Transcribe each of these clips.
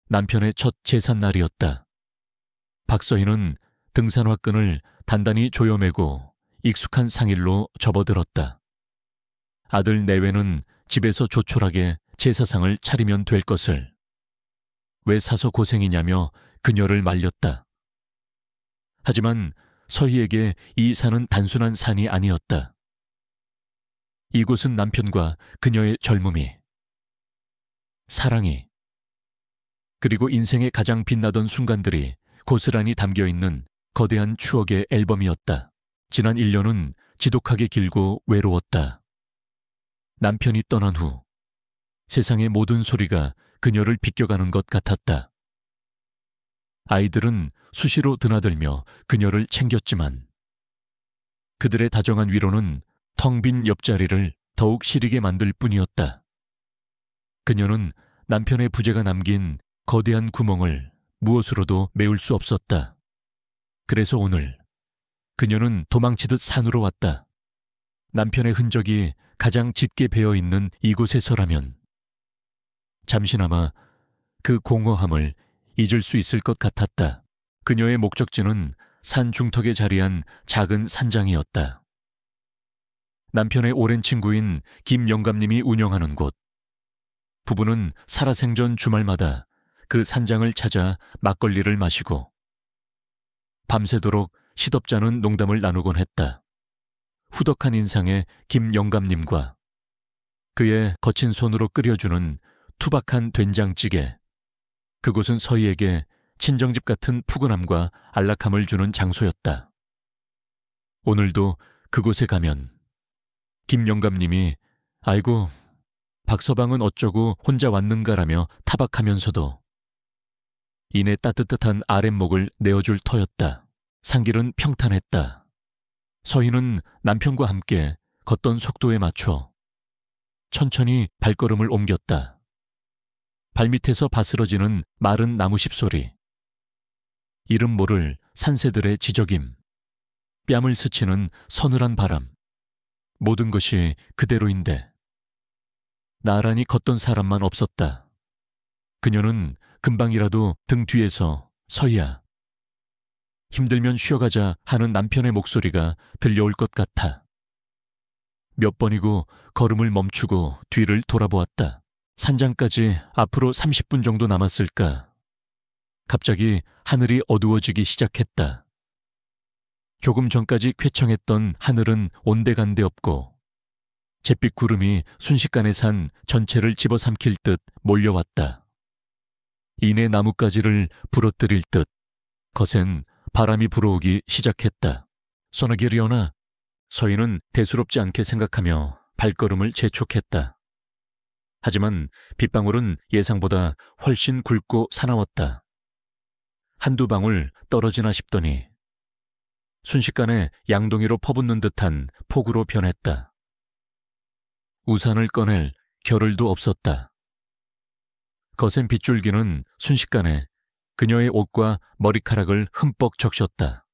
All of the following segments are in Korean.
남편의 첫 제삿날이었다. 박서희는 등산화끈을 단단히 조여매고 익숙한 상일로 접어들었다. 아들 내외는 집에서 조촐하게 제사상을 차리면 될 것을. 왜 사서 고생이냐며 그녀를 말렸다. 하지만 서희에게 이 산은 단순한 산이 아니었다. 이곳은 남편과 그녀의 젊음이, 사랑이, 그리고 인생의 가장 빛나던 순간들이 고스란히 담겨있는 거대한 추억의 앨범이었다. 지난 1년은 지독하게 길고 외로웠다. 남편이 떠난 후 세상의 모든 소리가 그녀를 비껴가는 것 같았다. 아이들은 수시로 드나들며 그녀를 챙겼지만 그들의 다정한 위로는 텅 빈 옆자리를 더욱 시리게 만들 뿐이었다. 그녀는 남편의 부재가 남긴 거대한 구멍을 무엇으로도 메울 수 없었다. 그래서 오늘 그녀는 도망치듯 산으로 왔다. 남편의 흔적이 가장 짙게 배어있는 이곳에서라면 잠시나마 그 공허함을 잊을 수 있을 것 같았다. 그녀의 목적지는 산 중턱에 자리한 작은 산장이었다. 남편의 오랜 친구인 김영감님이 운영하는 곳. 부부는 살아생전 주말마다 그 산장을 찾아 막걸리를 마시고 밤새도록 시덥잖은 농담을 나누곤 했다. 후덕한 인상의 김영감님과 그의 거친 손으로 끓여주는 투박한 된장찌개. 그곳은 서희에게 친정집 같은 푸근함과 안락함을 주는 장소였다. 오늘도 그곳에 가면 김영감님이 아이고 박서방은 어쩌고 혼자 왔는가라며 타박하면서도 이내 따뜻한 아랫목을 내어줄 터였다. 산길은 평탄했다. 서희는 남편과 함께 걷던 속도에 맞춰 천천히 발걸음을 옮겼다. 발밑에서 바스러지는 마른 나무십 소리, 이름 모를 산새들의 지저김, 뺨을 스치는 서늘한 바람, 모든 것이 그대로인데 나란히 걷던 사람만 없었다. 그녀는 금방이라도 등 뒤에서 서희야, 힘들면 쉬어가자 하는 남편의 목소리가 들려올 것 같아. 몇 번이고 걸음을 멈추고 뒤를 돌아보았다. 산장까지 앞으로 30분 정도 남았을까. 갑자기 하늘이 어두워지기 시작했다. 조금 전까지 쾌청했던 하늘은 온데간데 없고 잿빛 구름이 순식간에 산 전체를 집어삼킬 듯 몰려왔다. 이내 나뭇가지를 부러뜨릴 듯 거센 바람이 불어오기 시작했다. 소나기려나? 서희는 대수롭지 않게 생각하며 발걸음을 재촉했다. 하지만 빗방울은 예상보다 훨씬 굵고 사나웠다. 한두 방울 떨어지나 싶더니 순식간에 양동이로 퍼붓는 듯한 폭우로 변했다. 우산을 꺼낼 겨를도 없었다. 거센 빗줄기는 순식간에 그녀의 옷과 머리카락을 흠뻑 적셨다.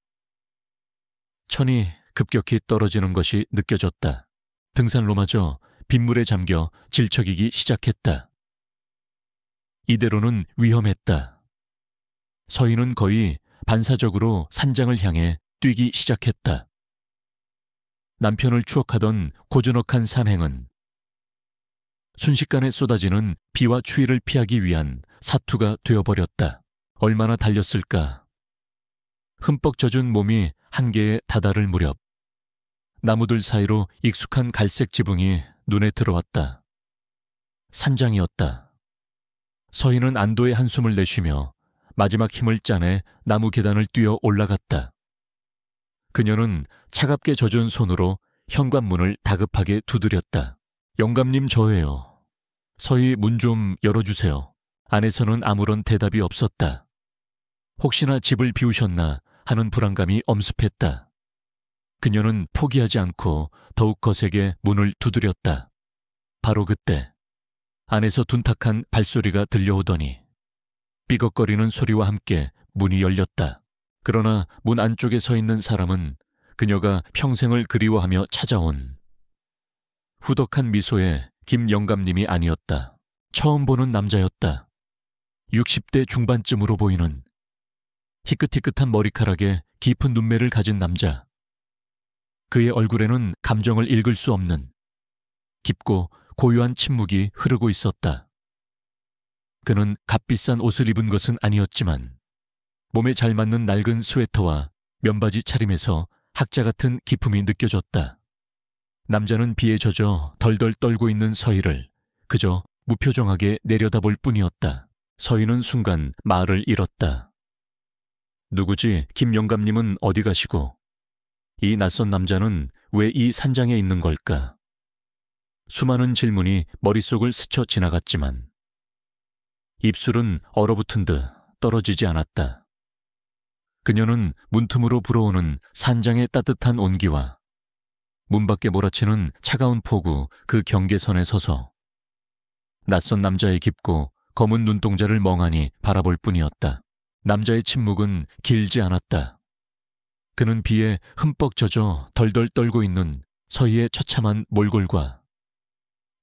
천이 급격히 떨어지는 것이 느껴졌다. 등산로마저 빗물에 잠겨 질척이기 시작했다. 이대로는 위험했다. 서희는 거의 반사적으로 산장을 향해 뛰기 시작했다. 남편을 추억하던 고즈넉한 산행은 순식간에 쏟아지는 비와 추위를 피하기 위한 사투가 되어버렸다. 얼마나 달렸을까. 흠뻑 젖은 몸이 한계에 다다를 무렵 나무들 사이로 익숙한 갈색 지붕이 눈에 들어왔다. 산장이었다. 서희는 안도의 한숨을 내쉬며 마지막 힘을 짜내 나무 계단을 뛰어 올라갔다. 그녀는 차갑게 젖은 손으로 현관문을 다급하게 두드렸다. 영감님, 저예요. 서희 문 좀 열어주세요. 안에서는 아무런 대답이 없었다. 혹시나 집을 비우셨나 하는 불안감이 엄습했다. 그녀는 포기하지 않고 더욱 거세게 문을 두드렸다. 바로 그때 안에서 둔탁한 발소리가 들려오더니 삐걱거리는 소리와 함께 문이 열렸다. 그러나 문 안쪽에 서 있는 사람은 그녀가 평생을 그리워하며 찾아온 후덕한 미소의 김영감님이 아니었다. 처음 보는 남자였다. 60대 중반쯤으로 보이는 희끗희끗한 머리카락에 깊은 눈매를 가진 남자. 그의 얼굴에는 감정을 읽을 수 없는 깊고 고요한 침묵이 흐르고 있었다. 그는 값비싼 옷을 입은 것은 아니었지만 몸에 잘 맞는 낡은 스웨터와 면바지 차림에서 학자 같은 기품이 느껴졌다. 남자는 비에 젖어 덜덜 떨고 있는 서희를 그저 무표정하게 내려다볼 뿐이었다. 서희는 순간 말을 잃었다. 누구지? 김 영감님은 어디 가시고 이 낯선 남자는 왜 이 산장에 있는 걸까? 수많은 질문이 머릿속을 스쳐 지나갔지만 입술은 얼어붙은 듯 떨어지지 않았다. 그녀는 문틈으로 불어오는 산장의 따뜻한 온기와 문 밖에 몰아치는 차가운 폭우 그 경계선에 서서 낯선 남자의 깊고 검은 눈동자를 멍하니 바라볼 뿐이었다. 남자의 침묵은 길지 않았다. 그는 비에 흠뻑 젖어 덜덜 떨고 있는 서희의 처참한 몰골과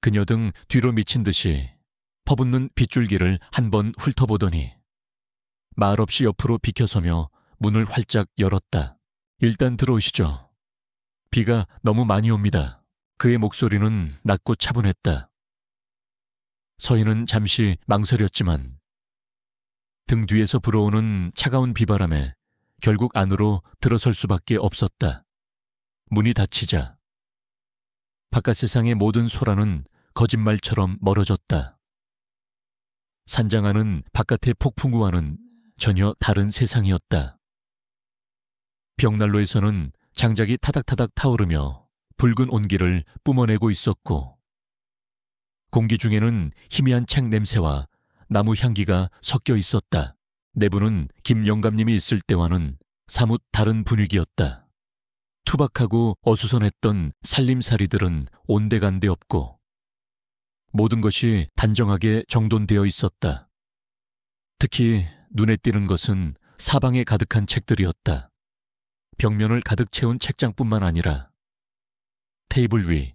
그녀 등 뒤로 미친 듯이 퍼붓는 빗줄기를 한번 훑어보더니 말없이 옆으로 비켜서며 문을 활짝 열었다. 일단 들어오시죠. 비가 너무 많이 옵니다. 그의 목소리는 낮고 차분했다. 서희는 잠시 망설였지만 등 뒤에서 불어오는 차가운 비바람에 결국 안으로 들어설 수밖에 없었다. 문이 닫히자 바깥 세상의 모든 소란은 거짓말처럼 멀어졌다. 산장 안은 바깥의 폭풍우와는 전혀 다른 세상이었다. 벽난로에서는 장작이 타닥타닥 타오르며 붉은 온기를 뿜어내고 있었고 공기 중에는 희미한 책 냄새와 나무 향기가 섞여 있었다. 내부는 김 영감님이 있을 때와는 사뭇 다른 분위기였다. 투박하고 어수선했던 살림살이들은 온데간데 없고 모든 것이 단정하게 정돈되어 있었다. 특히 눈에 띄는 것은 사방에 가득한 책들이었다. 벽면을 가득 채운 책장뿐만 아니라 테이블 위,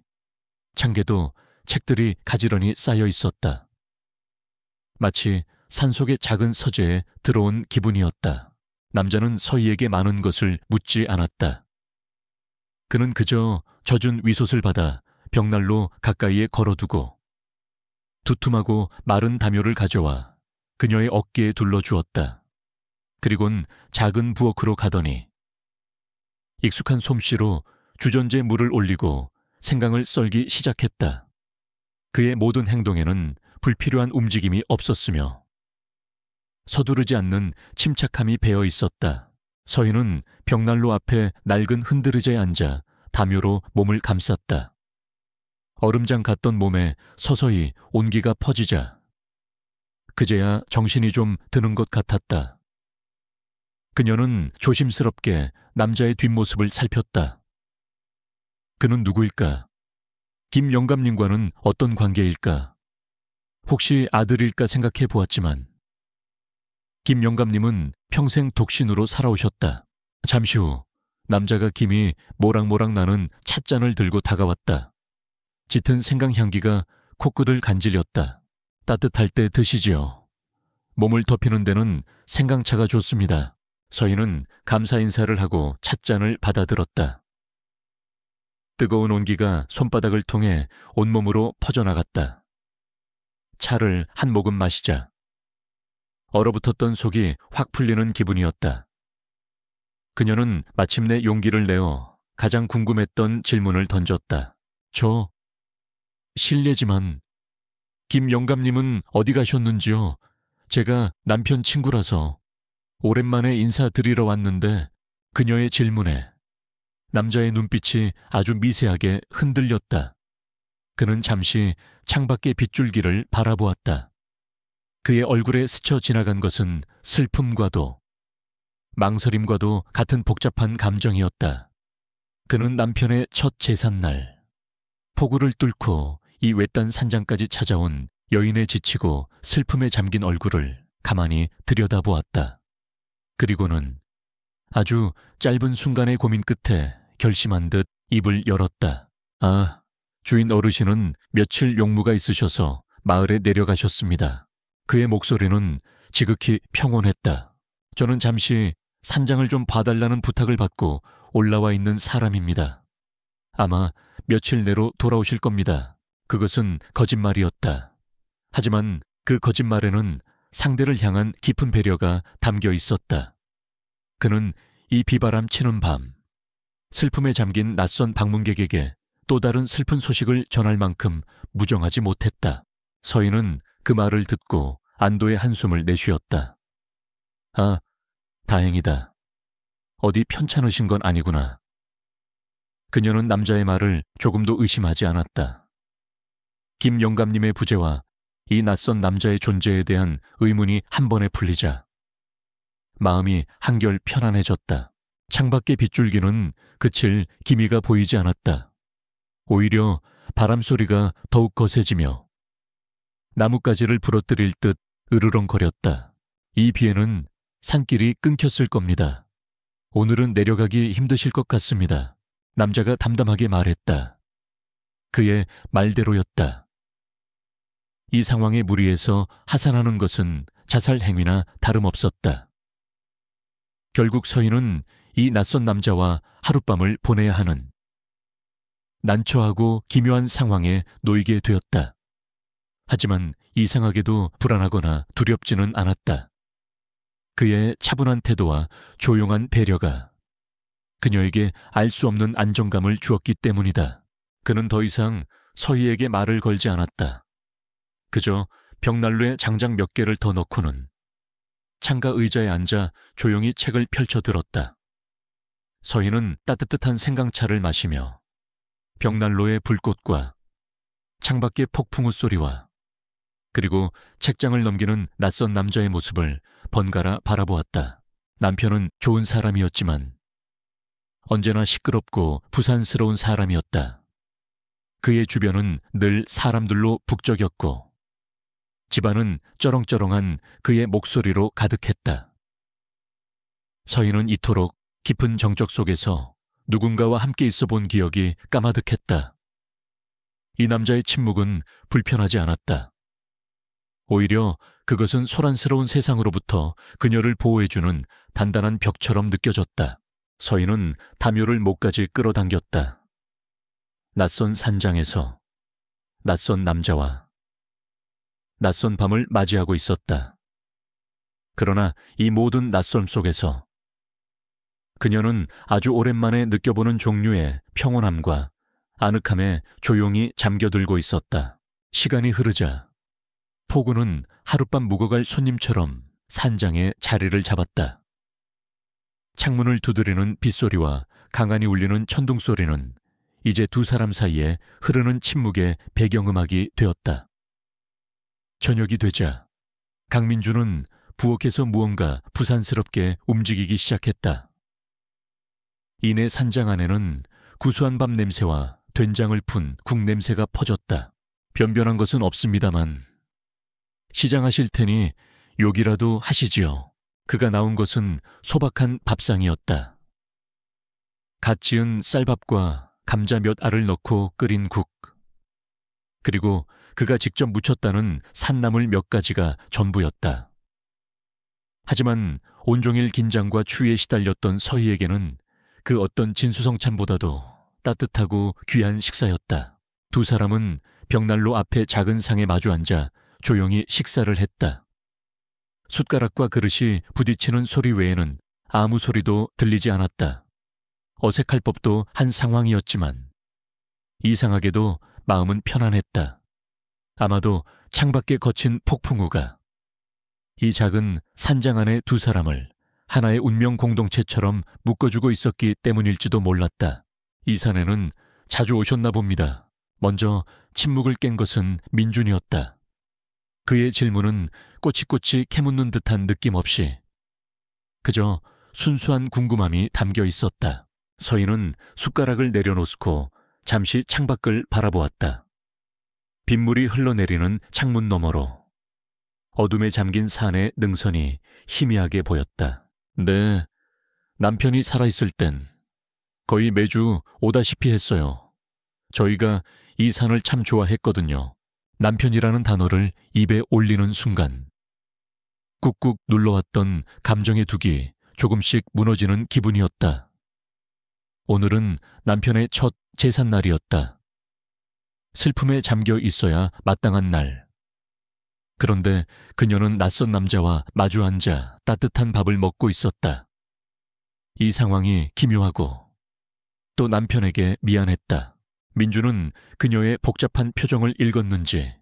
창계도 책들이 가지런히 쌓여 있었다. 마치 산속의 작은 서재에 들어온 기분이었다. 남자는 서희에게 많은 것을 묻지 않았다. 그는 그저 젖은 위솥을 받아 벽난로 가까이에 걸어두고 두툼하고 마른 담요를 가져와 그녀의 어깨에 둘러주었다. 그리곤 작은 부엌으로 가더니 익숙한 솜씨로 주전자에 물을 올리고 생강을 썰기 시작했다. 그의 모든 행동에는 불필요한 움직임이 없었으며 서두르지 않는 침착함이 배어 있었다. 서희는 벽난로 앞에 낡은 흔들의자에 앉아 담요로 몸을 감쌌다. 얼음장 같던 몸에 서서히 온기가 퍼지자 그제야 정신이 좀 드는 것 같았다. 그녀는 조심스럽게 남자의 뒷모습을 살폈다. 그는 누구일까? 김 영감님과는 어떤 관계일까? 혹시 아들일까 생각해 보았지만 김 영감님은 평생 독신으로 살아오셨다. 잠시 후 남자가 김이 모락모락 나는 찻잔을 들고 다가왔다. 짙은 생강 향기가 코끝을 간질렸다. 따뜻할 때 드시지요. 몸을 덮이는 데는 생강차가 좋습니다. 서희는 감사 인사를 하고 찻잔을 받아들었다. 뜨거운 온기가 손바닥을 통해 온몸으로 퍼져나갔다. 차를 한 모금 마시자 얼어붙었던 속이 확 풀리는 기분이었다. 그녀는 마침내 용기를 내어 가장 궁금했던 질문을 던졌다. 저 실례지만 김 영감님은 어디 가셨는지요? 제가 남편 친구라서 오랜만에 인사드리러 왔는데 그녀의 질문에 남자의 눈빛이 아주 미세하게 흔들렸다. 그는 잠시 창밖의 빗줄기를 바라보았다. 그의 얼굴에 스쳐 지나간 것은 슬픔과도 망설임과도 같은 복잡한 감정이었다. 그는 남편의 첫 제삿날 폭우를 뚫고 이 외딴 산장까지 찾아온 여인의 지치고 슬픔에 잠긴 얼굴을 가만히 들여다보았다. 그리고는 아주 짧은 순간의 고민 끝에 결심한 듯 입을 열었다. 아, 주인 어르신은 며칠 용무가 있으셔서 마을에 내려가셨습니다. 그의 목소리는 지극히 평온했다. 저는 잠시 산장을 좀 봐달라는 부탁을 받고 올라와 있는 사람입니다. 아마 며칠 내로 돌아오실 겁니다. 그것은 거짓말이었다. 하지만 그 거짓말에는 상대를 향한 깊은 배려가 담겨 있었다. 그는 이 비바람 치는 밤, 슬픔에 잠긴 낯선 방문객에게 또 다른 슬픈 소식을 전할 만큼 무정하지 못했다. 서인은 그 말을 듣고 안도의 한숨을 내쉬었다. 아, 다행이다. 어디 편찮으신 건 아니구나. 그녀는 남자의 말을 조금도 의심하지 않았다. 김 영감님의 부재와 이 낯선 남자의 존재에 대한 의문이 한 번에 풀리자 마음이 한결 편안해졌다. 창밖의 빗줄기는 그칠 기미가 보이지 않았다. 오히려 바람소리가 더욱 거세지며 나뭇가지를 부러뜨릴 듯 으르렁거렸다. 이 비에는 산길이 끊겼을 겁니다. 오늘은 내려가기 힘드실 것 같습니다. 남자가 담담하게 말했다. 그의 말대로였다. 이 상황의 무리에서 하산하는 것은 자살 행위나 다름없었다. 결국 서인은 이 낯선 남자와 하룻밤을 보내야 하는 난처하고 기묘한 상황에 놓이게 되었다. 하지만 이상하게도 불안하거나 두렵지는 않았다. 그의 차분한 태도와 조용한 배려가 그녀에게 알 수 없는 안정감을 주었기 때문이다. 그는 더 이상 서희에게 말을 걸지 않았다. 그저 벽난로에 장작 몇 개를 더 넣고는 창가 의자에 앉아 조용히 책을 펼쳐 들었다. 서희는 따뜻한 생강차를 마시며 벽난로의 불꽃과 창밖의 폭풍우 소리와 그리고 책장을 넘기는 낯선 남자의 모습을 번갈아 바라보았다. 남편은 좋은 사람이었지만 언제나 시끄럽고 부산스러운 사람이었다. 그의 주변은 늘 사람들로 북적였고 집안은 쩌렁쩌렁한 그의 목소리로 가득했다. 서인은 이토록 깊은 정적 속에서 누군가와 함께 있어 본 기억이 까마득했다. 이 남자의 침묵은 불편하지 않았다. 오히려 그것은 소란스러운 세상으로부터 그녀를 보호해주는 단단한 벽처럼 느껴졌다. 서인은 담요를 목까지 끌어당겼다. 낯선 산장에서 낯선 남자와 낯선 밤을 맞이하고 있었다. 그러나 이 모든 낯섦 속에서 그녀는 아주 오랜만에 느껴보는 종류의 평온함과 아늑함에 조용히 잠겨들고 있었다. 시간이 흐르자 폭우는 하룻밤 묵어갈 손님처럼 산장에 자리를 잡았다. 창문을 두드리는 빗소리와 강한이 울리는 천둥소리는 이제 두 사람 사이에 흐르는 침묵의 배경음악이 되었다. 저녁이 되자 강민주는 부엌에서 무언가 부산스럽게 움직이기 시작했다. 이내 산장 안에는 구수한 밥 냄새와 된장을 푼 국 냄새가 퍼졌다. 변변한 것은 없습니다만 시장하실 테니 욕이라도 하시지요. 그가 나온 것은 소박한 밥상이었다. 갓 지은 쌀밥과 감자 몇 알을 넣고 끓인 국, 그리고 그가 직접 무쳤다는 산나물 몇 가지가 전부였다. 하지만 온종일 긴장과 추위에 시달렸던 서희에게는 그 어떤 진수성찬보다도 따뜻하고 귀한 식사였다. 두 사람은 벽난로 앞에 작은 상에 마주 앉아 조용히 식사를 했다. 숟가락과 그릇이 부딪히는 소리 외에는 아무 소리도 들리지 않았다. 어색할 법도 한 상황이었지만 이상하게도 마음은 편안했다. 아마도 창밖에 거친 폭풍우가 이 작은 산장 안의 두 사람을 하나의 운명 공동체처럼 묶어주고 있었기 때문일지도 몰랐다. 이 산에는 자주 오셨나 봅니다. 먼저 침묵을 깬 것은 민준이었다. 그의 질문은 꼬치꼬치 캐묻는 듯한 느낌 없이 그저 순수한 궁금함이 담겨 있었다. 서인은 숟가락을 내려놓고 잠시 창밖을 바라보았다. 빗물이 흘러내리는 창문 너머로 어둠에 잠긴 산의 능선이 희미하게 보였다. 네, 남편이 살아있을 땐 거의 매주 오다시피 했어요. 저희가 이 산을 참 좋아했거든요. 남편이라는 단어를 입에 올리는 순간 꾹꾹 눌러왔던 감정의 둑이 조금씩 무너지는 기분이었다. 오늘은 남편의 첫 제삿날이었다. 슬픔에 잠겨 있어야 마땅한 날. 그런데 그녀는 낯선 남자와 마주 앉아 따뜻한 밥을 먹고 있었다. 이 상황이 기묘하고 또 남편에게 미안했다. 민주는 그녀의 복잡한 표정을 읽었는지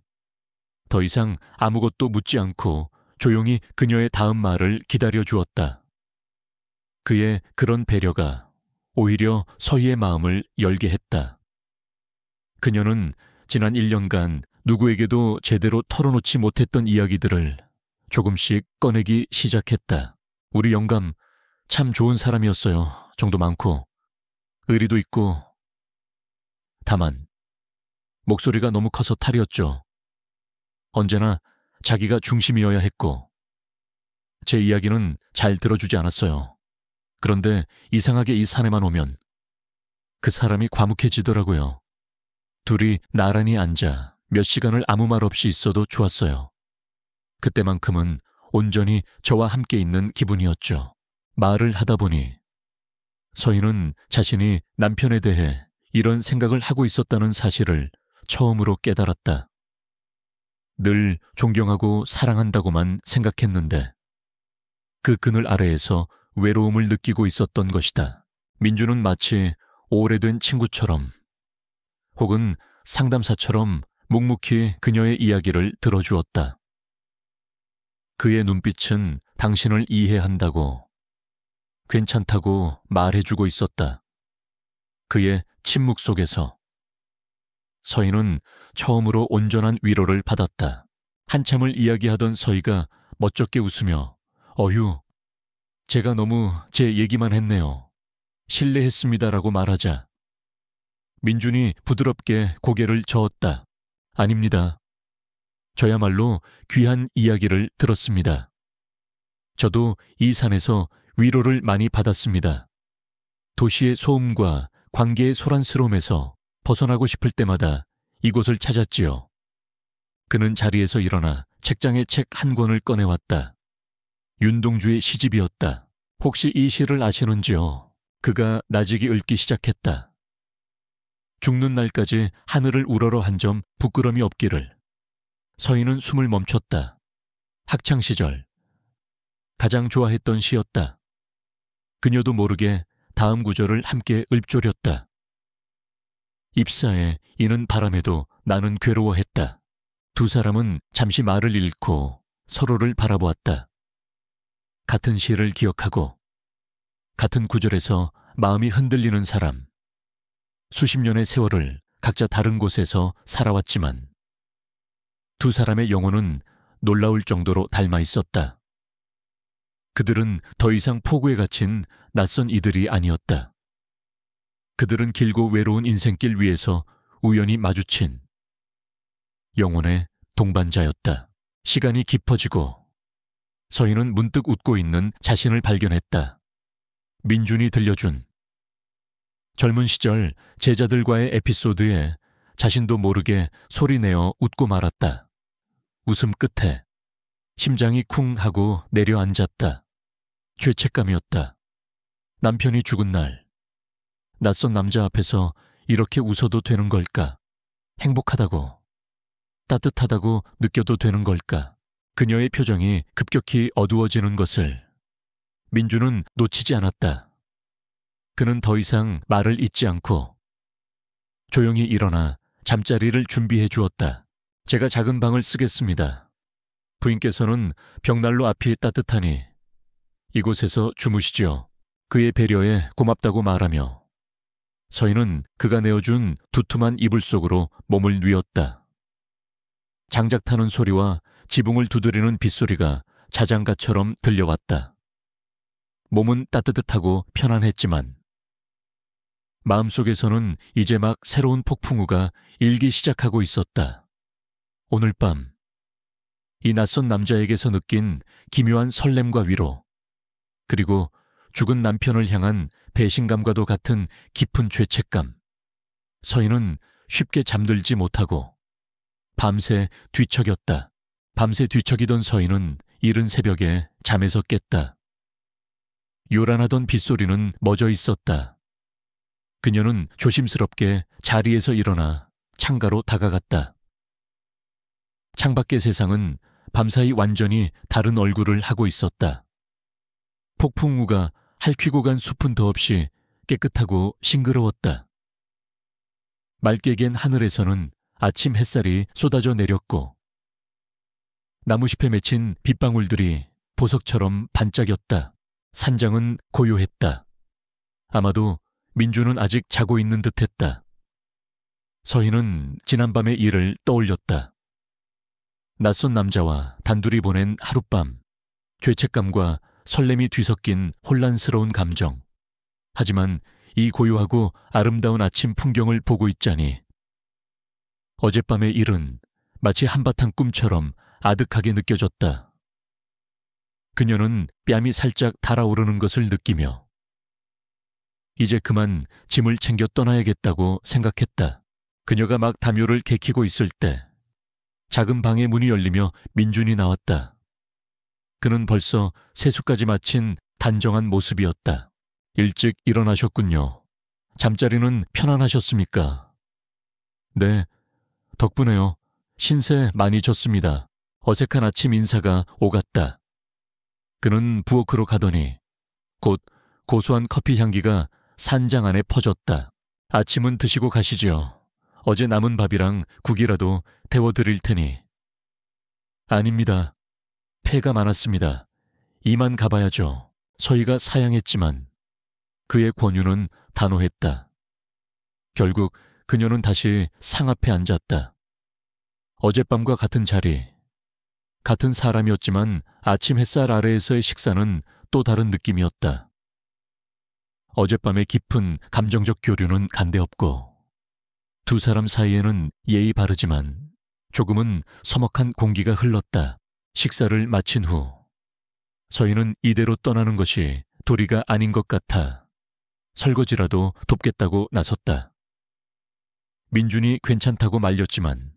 더 이상 아무것도 묻지 않고 조용히 그녀의 다음 말을 기다려 주었다. 그의 그런 배려가 오히려 서희의 마음을 열게 했다. 그녀는 지난 1년간 누구에게도 제대로 털어놓지 못했던 이야기들을 조금씩 꺼내기 시작했다. 우리 영감 참 좋은 사람이었어요. 정도 많고 의리도 있고. 다만 목소리가 너무 커서 탈이었죠. 언제나 자기가 중심이어야 했고 제 이야기는 잘 들어주지 않았어요. 그런데 이상하게 이 산에만 오면 그 사람이 과묵해지더라고요. 둘이 나란히 앉아 몇 시간을 아무 말 없이 있어도 좋았어요. 그때만큼은 온전히 저와 함께 있는 기분이었죠. 말을 하다 보니 서희는 자신이 남편에 대해 이런 생각을 하고 있었다는 사실을 처음으로 깨달았다. 늘 존경하고 사랑한다고만 생각했는데 그 그늘 아래에서 외로움을 느끼고 있었던 것이다. 민주는 마치 오래된 친구처럼 혹은 상담사처럼 묵묵히 그녀의 이야기를 들어주었다. 그의 눈빛은 당신을 이해한다고, 괜찮다고 말해주고 있었다. 그의 침묵 속에서 서희는 처음으로 온전한 위로를 받았다. 한참을 이야기하던 서희가 멋쩍게 웃으며 어휴, 제가 너무 제 얘기만 했네요. 실례했습니다라고 말하자 민준이 부드럽게 고개를 저었다. 아닙니다. 저야말로 귀한 이야기를 들었습니다. 저도 이 산에서 위로를 많이 받았습니다. 도시의 소음과 관계의 소란스러움에서 벗어나고 싶을 때마다 이곳을 찾았지요. 그는 자리에서 일어나 책장에 책 한 권을 꺼내왔다. 윤동주의 시집이었다. 혹시 이 시를 아시는지요? 그가 나직이 읊기 시작했다. 죽는 날까지 하늘을 우러러 한 점 부끄럼이 없기를. 서희는 숨을 멈췄다. 학창시절 가장 좋아했던 시였다. 그녀도 모르게 다음 구절을 함께 읊조렸다. 입사에 이는 바람에도 나는 괴로워했다. 두 사람은 잠시 말을 잃고 서로를 바라보았다. 같은 시를 기억하고 같은 구절에서 마음이 흔들리는 사람. 수십 년의 세월을 각자 다른 곳에서 살아왔지만 두 사람의 영혼은 놀라울 정도로 닮아 있었다. 그들은 더 이상 포구에 갇힌 낯선 이들이 아니었다. 그들은 길고 외로운 인생길 위에서 우연히 마주친 영혼의 동반자였다. 시간이 깊어지고 서희는 문득 웃고 있는 자신을 발견했다. 민준이 들려준 젊은 시절 제자들과의 에피소드에 자신도 모르게 소리내어 웃고 말았다. 웃음 끝에 심장이 쿵 하고 내려앉았다. 죄책감이었다. 남편이 죽은 날 낯선 남자 앞에서 이렇게 웃어도 되는 걸까? 행복하다고, 따뜻하다고 느껴도 되는 걸까? 그녀의 표정이 급격히 어두워지는 것을 민주는 놓치지 않았다. 그는 더 이상 말을 잇지 않고 조용히 일어나 잠자리를 준비해 주었다. 제가 작은 방을 쓰겠습니다. 부인께서는 벽난로 앞이 따뜻하니 이곳에서 주무시죠. 그의 배려에 고맙다고 말하며 서희는 그가 내어준 두툼한 이불 속으로 몸을 뉘었다. 장작 타는 소리와 지붕을 두드리는 빗소리가 자장가처럼 들려왔다. 몸은 따뜻하고 편안했지만 마음속에서는 이제 막 새로운 폭풍우가 일기 시작하고 있었다. 오늘 밤 이 낯선 남자에게서 느낀 기묘한 설렘과 위로, 그리고 죽은 남편을 향한 배신감과도 같은 깊은 죄책감. 서희는 쉽게 잠들지 못하고 밤새 뒤척였다. 밤새 뒤척이던 서희는 이른 새벽에 잠에서 깼다. 요란하던 빗소리는 멎어 있었다. 그녀는 조심스럽게 자리에서 일어나 창가로 다가갔다. 창밖의 세상은 밤사이 완전히 다른 얼굴을 하고 있었다. 폭풍우가 핥히고 간 숲은 더없이 깨끗하고 싱그러웠다. 맑게 갠 하늘에서는 아침 햇살이 쏟아져 내렸고 나무잎에 맺힌 빗방울들이 보석처럼 반짝였다. 산장은 고요했다. 아마도 민주는 아직 자고 있는 듯했다. 서희는 지난밤의 일을 떠올렸다. 낯선 남자와 단둘이 보낸 하룻밤, 죄책감과 설렘이 뒤섞인 혼란스러운 감정. 하지만 이 고요하고 아름다운 아침 풍경을 보고 있자니 어젯밤의 일은 마치 한바탕 꿈처럼 아득하게 느껴졌다. 그녀는 뺨이 살짝 달아오르는 것을 느끼며 이제 그만 짐을 챙겨 떠나야겠다고 생각했다. 그녀가 막 담요를 개키고 있을 때 작은 방의 문이 열리며 민준이 나왔다. 그는 벌써 세수까지 마친 단정한 모습이었다. 일찍 일어나셨군요. 잠자리는 편안하셨습니까? 네, 덕분에요. 신세 많이 졌습니다. 어색한 아침 인사가 오갔다. 그는 부엌으로 가더니 곧 고소한 커피 향기가 산장 안에 퍼졌다. 아침은 드시고 가시지요. 어제 남은 밥이랑 국이라도 데워드릴 테니. 아닙니다. 폐가 많았습니다. 이만 가봐야죠. 서희가 사양했지만 그의 권유는 단호했다. 결국 그녀는 다시 상 앞에 앉았다. 어젯밤과 같은 자리, 같은 사람이었지만 아침 햇살 아래에서의 식사는 또 다른 느낌이었다. 어젯밤의 깊은 감정적 교류는 간데없고 두 사람 사이에는 예의 바르지만 조금은 서먹한 공기가 흘렀다. 식사를 마친 후 서희는 이대로 떠나는 것이 도리가 아닌 것 같아 설거지라도 돕겠다고 나섰다. 민준이 괜찮다고 말렸지만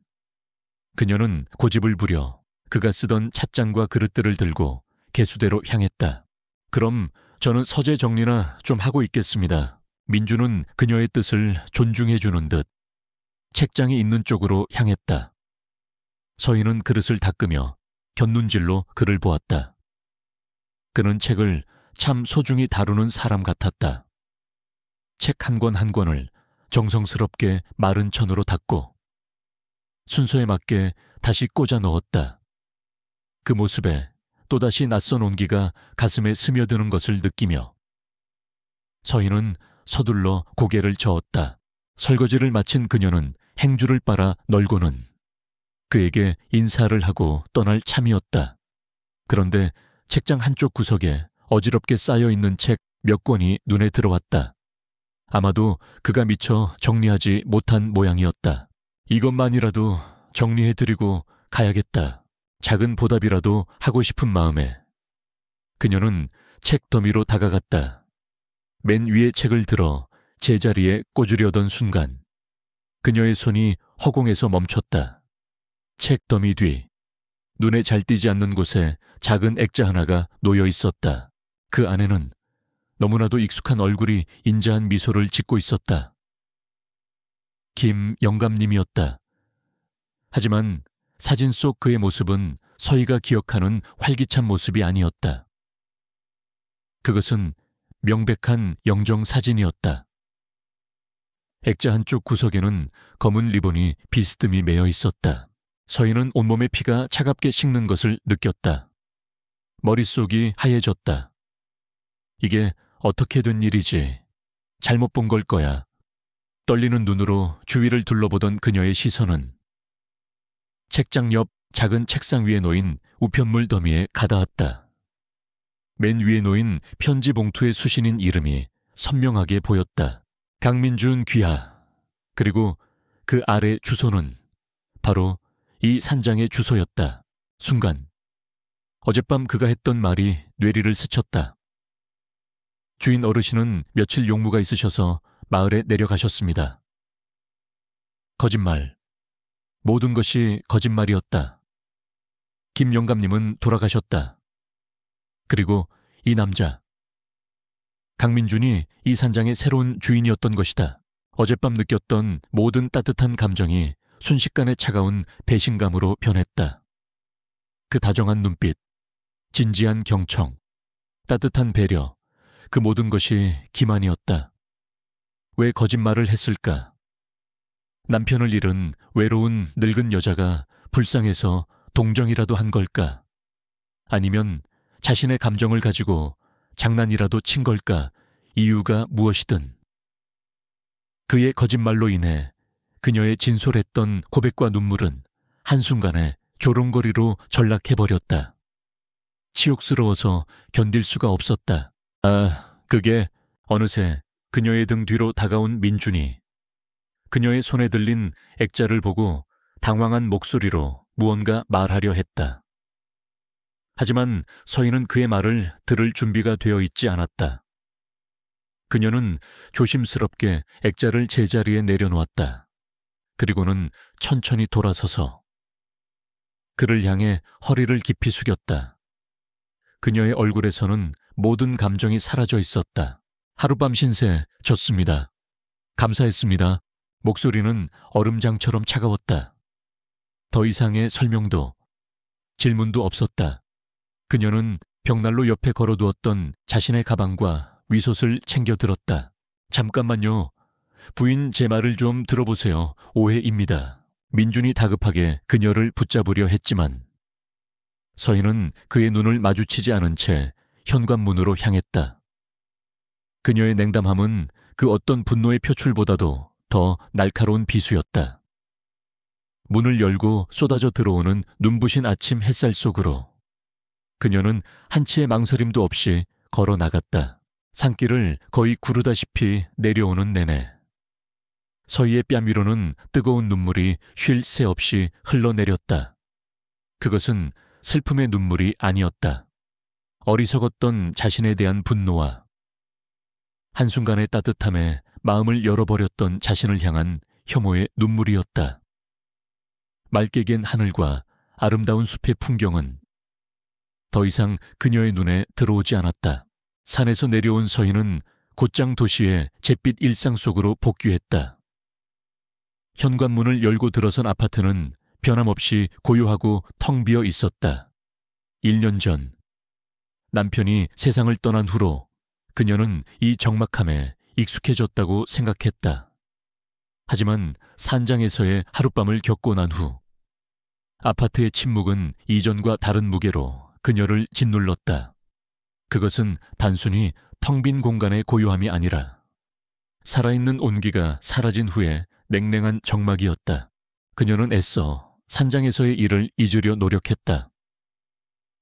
그녀는 고집을 부려 그가 쓰던 찻잔과 그릇들을 들고 개수대로 향했다. 그럼 저는 서재 정리나 좀 하고 있겠습니다. 민주는 그녀의 뜻을 존중해주는 듯 책장이 있는 쪽으로 향했다. 서희는 그릇을 닦으며 곁눈질로 그를 보았다. 그는 책을 참 소중히 다루는 사람 같았다. 책 한 권 한 권을 정성스럽게 마른 천으로 닦고 순서에 맞게 다시 꽂아 넣었다. 그 모습에 또다시 낯선 온기가 가슴에 스며드는 것을 느끼며 서희는 서둘러 고개를 저었다. 설거지를 마친 그녀는 행주를 빨아 널고는 그에게 인사를 하고 떠날 참이었다. 그런데 책장 한쪽 구석에 어지럽게 쌓여있는 책 몇 권이 눈에 들어왔다. 아마도 그가 미처 정리하지 못한 모양이었다. 이것만이라도 정리해드리고 가야겠다. 작은 보답이라도 하고 싶은 마음에 그녀는 책 더미로 다가갔다. 맨 위에 책을 들어 제자리에 꽂으려던 순간 그녀의 손이 허공에서 멈췄다. 책 더미 뒤 눈에 잘 띄지 않는 곳에 작은 액자 하나가 놓여 있었다. 그 안에는 너무나도 익숙한 얼굴이 인자한 미소를 짓고 있었다. 김 영감님이었다. 하지만 사진 속 그의 모습은 서희가 기억하는 활기찬 모습이 아니었다. 그것은 명백한 영정 사진이었다. 액자 한쪽 구석에는 검은 리본이 비스듬히 매여 있었다. 서희는 온몸의 피가 차갑게 식는 것을 느꼈다. 머릿속이 하얘졌다. 이게 어떻게 된 일이지? 잘못 본 걸 거야. 떨리는 눈으로 주위를 둘러보던 그녀의 시선은 책장 옆 작은 책상 위에 놓인 우편물 더미에 가닿았다. 맨 위에 놓인 편지 봉투에 수신인 이름이 선명하게 보였다. 강민준 귀하. 그리고 그 아래 주소는 바로 이 산장의 주소였다. 순간 어젯밤 그가 했던 말이 뇌리를 스쳤다. 주인 어르신은 며칠 용무가 있으셔서 마을에 내려가셨습니다. 거짓말. 모든 것이 거짓말이었다. 김 영감님은 돌아가셨다. 그리고 이 남자. 강민준이 이 산장의 새로운 주인이었던 것이다. 어젯밤 느꼈던 모든 따뜻한 감정이 순식간에 차가운 배신감으로 변했다. 그 다정한 눈빛, 진지한 경청, 따뜻한 배려, 그 모든 것이 기만이었다. 왜 거짓말을 했을까? 남편을 잃은 외로운 늙은 여자가 불쌍해서 동정이라도 한 걸까? 아니면 자신의 감정을 가지고 장난이라도 친 걸까? 이유가 무엇이든. 그의 거짓말로 인해 그녀의 진솔했던 고백과 눈물은 한순간에 조롱거리로 전락해버렸다. 치욕스러워서 견딜 수가 없었다. 그게 어느새 그녀의 등 뒤로 다가온 민준이 그녀의 손에 들린 액자를 보고 당황한 목소리로 무언가 말하려 했다. 하지만 서인은 그의 말을 들을 준비가 되어 있지 않았다. 그녀는 조심스럽게 액자를 제자리에 내려놓았다. 그리고는 천천히 돌아서서 그를 향해 허리를 깊이 숙였다. 그녀의 얼굴에서는 모든 감정이 사라져 있었다. 하룻밤 신세 졌습니다. 감사했습니다. 목소리는 얼음장처럼 차가웠다. 더 이상의 설명도, 질문도 없었다. 그녀는 벽난로 옆에 걸어두었던 자신의 가방과 위솥을 챙겨 들었다. 잠깐만요. 부인 제 말을 좀 들어보세요. 오해입니다. 민준이 다급하게 그녀를 붙잡으려 했지만 서인은 그의 눈을 마주치지 않은 채 현관문으로 향했다. 그녀의 냉담함은 그 어떤 분노의 표출보다도 더 날카로운 비수였다. 문을 열고 쏟아져 들어오는 눈부신 아침 햇살 속으로 그녀는 한치의 망설임도 없이 걸어 나갔다. 산길을 거의 구르다시피 내려오는 내내 서희의 뺨 위로는 뜨거운 눈물이 쉴 새 없이 흘러내렸다. 그것은 슬픔의 눈물이 아니었다. 어리석었던 자신에 대한 분노와 한순간의 따뜻함에 마음을 열어버렸던 자신을 향한 혐오의 눈물이었다. 맑게 갠 하늘과 아름다운 숲의 풍경은 더 이상 그녀의 눈에 들어오지 않았다. 산에서 내려온 서희는 곧장 도시의 잿빛 일상 속으로 복귀했다. 현관문을 열고 들어선 아파트는 변함없이 고요하고 텅 비어 있었다. 1년 전 남편이 세상을 떠난 후로 그녀는 이 적막함에 익숙해졌다고 생각했다. 하지만 산장에서의 하룻밤을 겪고 난 후 아파트의 침묵은 이전과 다른 무게로 그녀를 짓눌렀다. 그것은 단순히 텅 빈 공간의 고요함이 아니라 살아있는 온기가 사라진 후에 냉랭한 적막이었다. 그녀는 애써 산장에서의 일을 잊으려 노력했다.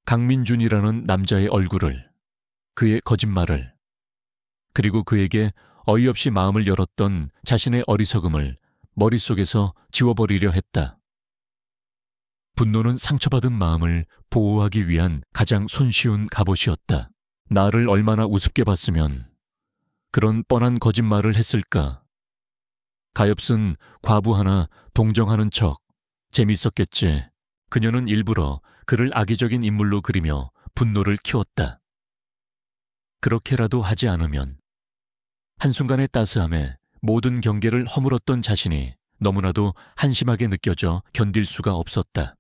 강민준이라는 남자의 얼굴을, 그의 거짓말을, 그리고 그에게 어이없이 마음을 열었던 자신의 어리석음을 머릿속에서 지워버리려 했다. 분노는 상처받은 마음을 보호하기 위한 가장 손쉬운 갑옷이었다. 나를 얼마나 우습게 봤으면 그런 뻔한 거짓말을 했을까. 가엾은 과부 하나 동정하는 척 재밌었겠지. 그녀는 일부러 그를 악의적인 인물로 그리며 분노를 키웠다. 그렇게라도 하지 않으면 한순간의 따스함에 모든 경계를 허물었던 자신이 너무나도 한심하게 느껴져 견딜 수가 없었다.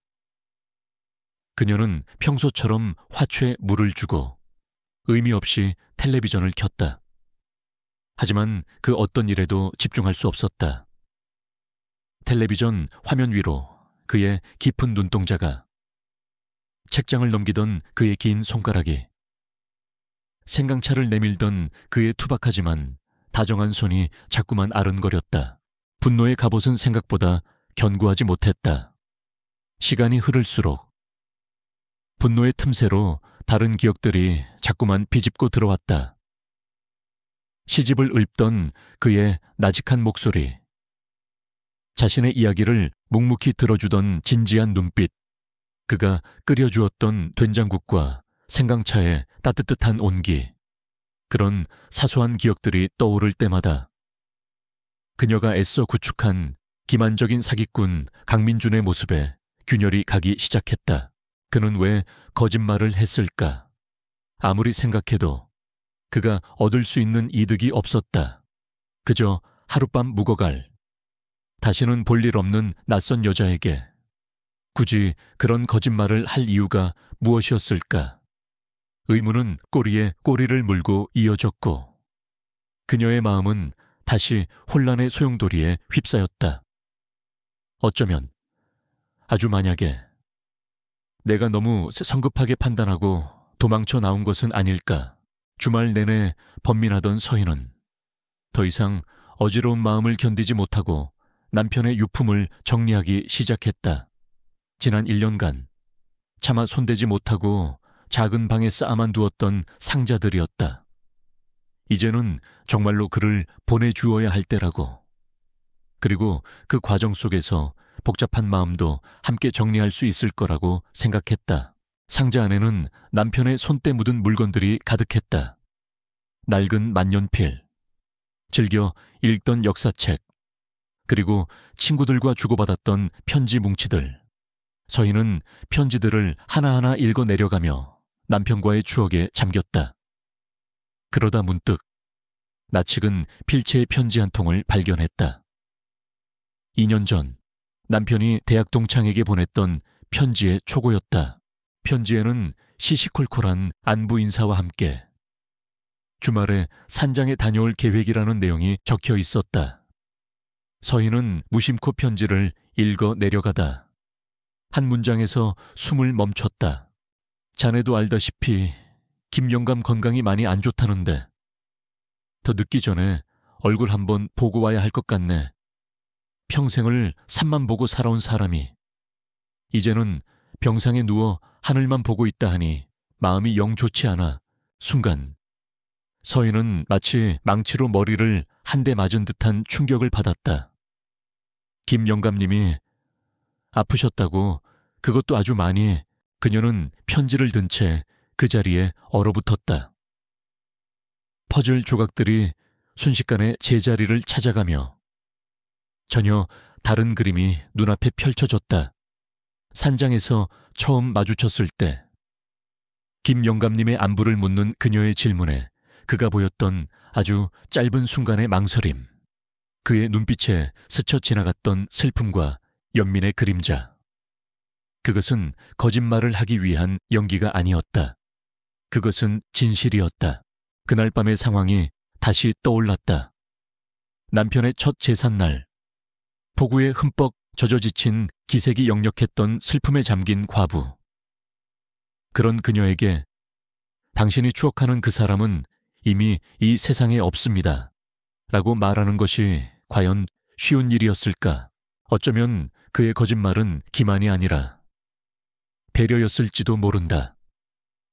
그녀는 평소처럼 화초에 물을 주고 의미 없이 텔레비전을 켰다. 하지만 그 어떤 일에도 집중할 수 없었다. 텔레비전 화면 위로 그의 깊은 눈동자가, 책장을 넘기던 그의 긴 손가락이, 생강차를 내밀던 그의 투박하지만 다정한 손이 자꾸만 아른거렸다. 분노의 갑옷은 생각보다 견고하지 못했다. 시간이 흐를수록 분노의 틈새로 다른 기억들이 자꾸만 비집고 들어왔다. 시집을 읊던 그의 나직한 목소리, 자신의 이야기를 묵묵히 들어주던 진지한 눈빛, 그가 끓여주었던 된장국과 생강차의 따뜻한 온기, 그런 사소한 기억들이 떠오를 때마다 그녀가 애써 구축한 기만적인 사기꾼 강민준의 모습에 균열이 가기 시작했다. 그는 왜 거짓말을 했을까? 아무리 생각해도 그가 얻을 수 있는 이득이 없었다. 그저 하룻밤 묵어갈, 다시는 볼 일 없는 낯선 여자에게 굳이 그런 거짓말을 할 이유가 무엇이었을까? 의문은 꼬리에 꼬리를 물고 이어졌고 그녀의 마음은 다시 혼란의 소용돌이에 휩싸였다. 어쩌면, 아주 만약에 내가 너무 성급하게 판단하고 도망쳐 나온 것은 아닐까. 주말 내내 번민하던 서인은 더 이상 어지러운 마음을 견디지 못하고 남편의 유품을 정리하기 시작했다. 지난 1년간 차마 손대지 못하고 작은 방에 쌓아만 두었던 상자들이었다. 이제는 정말로 그를 보내주어야 할 때라고. 그리고 그 과정 속에서 복잡한 마음도 함께 정리할 수 있을 거라고 생각했다. 상자 안에는 남편의 손때 묻은 물건들이 가득했다. 낡은 만년필, 즐겨 읽던 역사책, 그리고 친구들과 주고받았던 편지 뭉치들. 서희는 편지들을 하나하나 읽어 내려가며 남편과의 추억에 잠겼다. 그러다 문득 낯익은 필체의 편지 한 통을 발견했다. 2년 전 남편이 대학 동창에게 보냈던 편지의 초고였다. 편지에는 시시콜콜한 안부 인사와 함께 주말에 산장에 다녀올 계획이라는 내용이 적혀 있었다. 서희는 무심코 편지를 읽어 내려가다 한 문장에서 숨을 멈췄다. 자네도 알다시피 김영감 건강이 많이 안 좋다는데 더 늦기 전에 얼굴 한번 보고 와야 할 것 같네. 평생을 산만 보고 살아온 사람이 이제는 병상에 누워 하늘만 보고 있다 하니 마음이 영 좋지 않아. 순간 서희는 마치 망치로 머리를 한 대 맞은 듯한 충격을 받았다. 김 영감님이 아프셨다고, 그것도 아주 많이. 그녀는 편지를 든 채 그 자리에 얼어붙었다. 퍼즐 조각들이 순식간에 제자리를 찾아가며 전혀 다른 그림이 눈앞에 펼쳐졌다. 산장에서 처음 마주쳤을 때 김 영감님의 안부를 묻는 그녀의 질문에 그가 보였던 아주 짧은 순간의 망설임, 그의 눈빛에 스쳐 지나갔던 슬픔과 연민의 그림자. 그것은 거짓말을 하기 위한 연기가 아니었다. 그것은 진실이었다. 그날 밤의 상황이 다시 떠올랐다. 남편의 첫 제삿날, 폭우에 흠뻑 젖어 지친 기색이 역력했던 슬픔에 잠긴 과부. 그런 그녀에게 당신이 추억하는 그 사람은 이미 이 세상에 없습니다. 라고 말하는 것이 과연 쉬운 일이었을까? 어쩌면 그의 거짓말은 기만이 아니라 배려였을지도 모른다.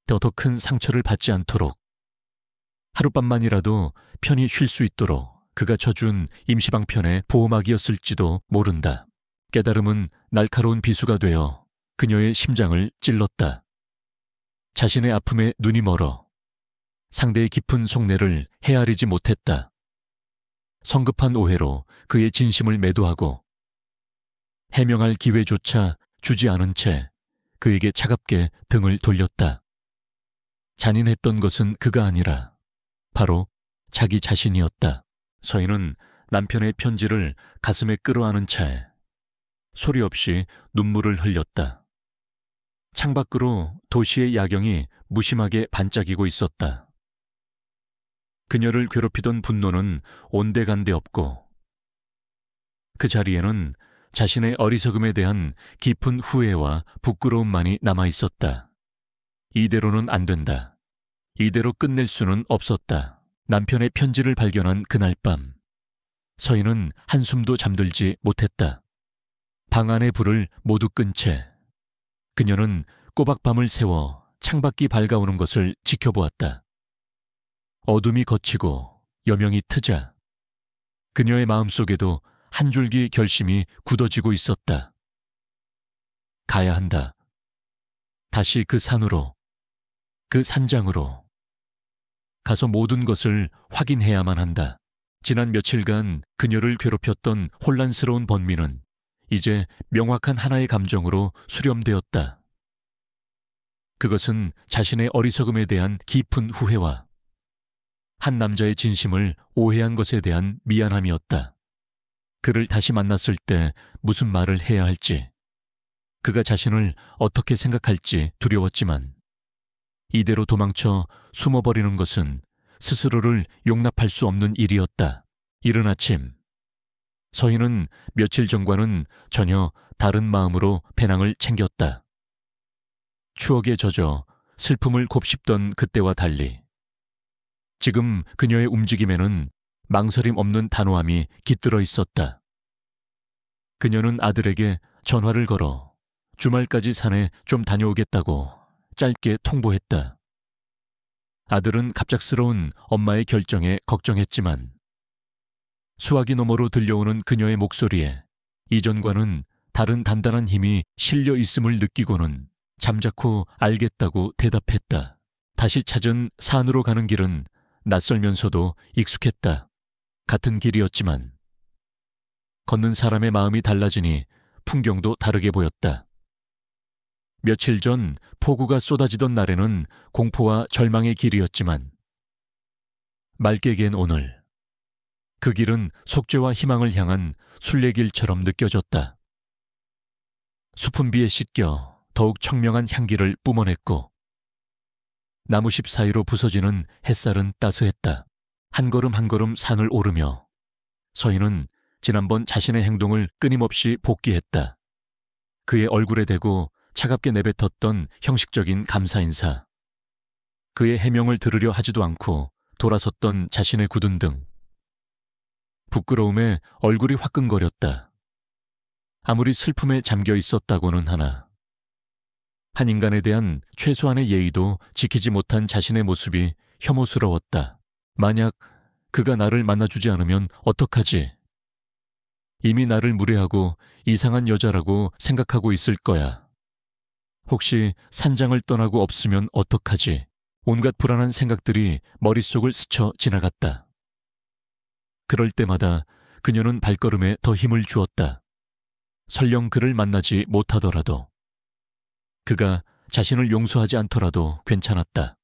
더 큰 상처를 받지 않도록, 하룻밤만이라도 편히 쉴 수 있도록 그가 쳐준 임시방편의 보호막이었을지도 모른다. 깨달음은 날카로운 비수가 되어 그녀의 심장을 찔렀다. 자신의 아픔에 눈이 멀어 상대의 깊은 속내를 헤아리지 못했다. 성급한 오해로 그의 진심을 매도하고 해명할 기회조차 주지 않은 채 그에게 차갑게 등을 돌렸다. 잔인했던 것은 그가 아니라 바로 자기 자신이었다. 서희는 남편의 편지를 가슴에 끌어안은 채 소리 없이 눈물을 흘렸다. 창밖으로 도시의 야경이 무심하게 반짝이고 있었다. 그녀를 괴롭히던 분노는 온데간데 없고 그 자리에는 자신의 어리석음에 대한 깊은 후회와 부끄러움만이 남아 있었다. 이대로는 안 된다. 이대로 끝낼 수는 없었다. 남편의 편지를 발견한 그날 밤, 서희는 한숨도 잠들지 못했다. 방 안의 불을 모두 끈 채 그녀는 꼬박 밤을 새워 창밖이 밝아오는 것을 지켜보았다. 어둠이 걷히고 여명이 트자 그녀의 마음속에도 한 줄기 결심이 굳어지고 있었다. 가야 한다. 다시 그 산으로, 그 산장으로 가서 모든 것을 확인해야만 한다. 지난 며칠간 그녀를 괴롭혔던 혼란스러운 번민은 이제 명확한 하나의 감정으로 수렴되었다. 그것은 자신의 어리석음에 대한 깊은 후회와 한 남자의 진심을 오해한 것에 대한 미안함이었다. 그를 다시 만났을 때 무슨 말을 해야 할지, 그가 자신을 어떻게 생각할지 두려웠지만 이대로 도망쳐 숨어버리는 것은 스스로를 용납할 수 없는 일이었다. 이른 아침, 서희는 며칠 전과는 전혀 다른 마음으로 배낭을 챙겼다. 추억에 젖어 슬픔을 곱씹던 그때와 달리 지금 그녀의 움직임에는 망설임 없는 단호함이 깃들어 있었다. 그녀는 아들에게 전화를 걸어 주말까지 산에 좀 다녀오겠다고 짧게 통보했다. 아들은 갑작스러운 엄마의 결정에 걱정했지만 수화기 너머로 들려오는 그녀의 목소리에 이전과는 다른 단단한 힘이 실려 있음을 느끼고는 잠자코 알겠다고 대답했다. 다시 찾은 산으로 가는 길은 낯설면서도 익숙했다. 같은 길이었지만 걷는 사람의 마음이 달라지니 풍경도 다르게 보였다. 며칠 전 폭우가 쏟아지던 날에는 공포와 절망의 길이었지만 맑게 갠 오늘, 그 길은 속죄와 희망을 향한 순례길처럼 느껴졌다. 숲은 비에 씻겨 더욱 청명한 향기를 뿜어냈고 나무십 사이로 부서지는 햇살은 따스했다. 한 걸음 한 걸음 산을 오르며 서희는 지난번 자신의 행동을 끊임없이 복기했다. 그의 얼굴에 대고 차갑게 내뱉었던 형식적인 감사 인사, 그의 해명을 들으려 하지도 않고 돌아섰던 자신의 굳은 등, 부끄러움에 얼굴이 화끈거렸다. 아무리 슬픔에 잠겨 있었다고는 하나 한 인간에 대한 최소한의 예의도 지키지 못한 자신의 모습이 혐오스러웠다. 만약 그가 나를 만나주지 않으면 어떡하지? 이미 나를 무례하고 이상한 여자라고 생각하고 있을 거야. 혹시 산장을 떠나고 없으면 어떡하지? 온갖 불안한 생각들이 머릿속을 스쳐 지나갔다. 그럴 때마다 그녀는 발걸음에 더 힘을 주었다. 설령 그를 만나지 못하더라도, 그가 자신을 용서하지 않더라도 괜찮았다.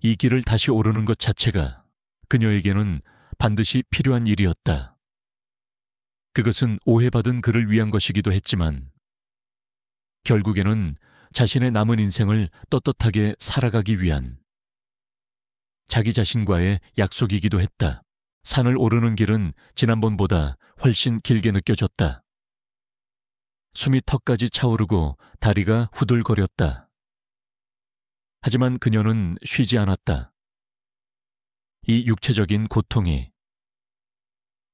이 길을 다시 오르는 것 자체가 그녀에게는 반드시 필요한 일이었다. 그것은 오해받은 그를 위한 것이기도 했지만 결국에는 자신의 남은 인생을 떳떳하게 살아가기 위한 자기 자신과의 약속이기도 했다. 산을 오르는 길은 지난번보다 훨씬 길게 느껴졌다. 숨이 턱까지 차오르고 다리가 후들거렸다. 하지만 그녀는 쉬지 않았다. 이 육체적인 고통이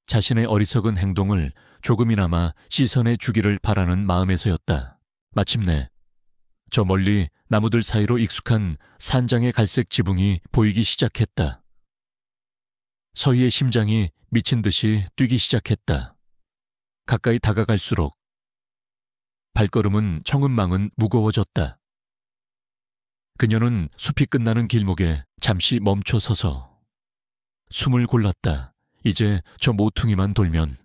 자신의 어리석은 행동을 조금이나마 씻어내 주기를 바라는 마음에서였다. 마침내 저 멀리 나무들 사이로 익숙한 산장의 갈색 지붕이 보이기 시작했다. 서희의 심장이 미친 듯이 뛰기 시작했다. 가까이 다가갈수록 발걸음은 청은망은 무거워졌다. 그녀는 숲이 끝나는 길목에 잠시 멈춰 서서 숨을 골랐다. 이제 저 모퉁이만 돌면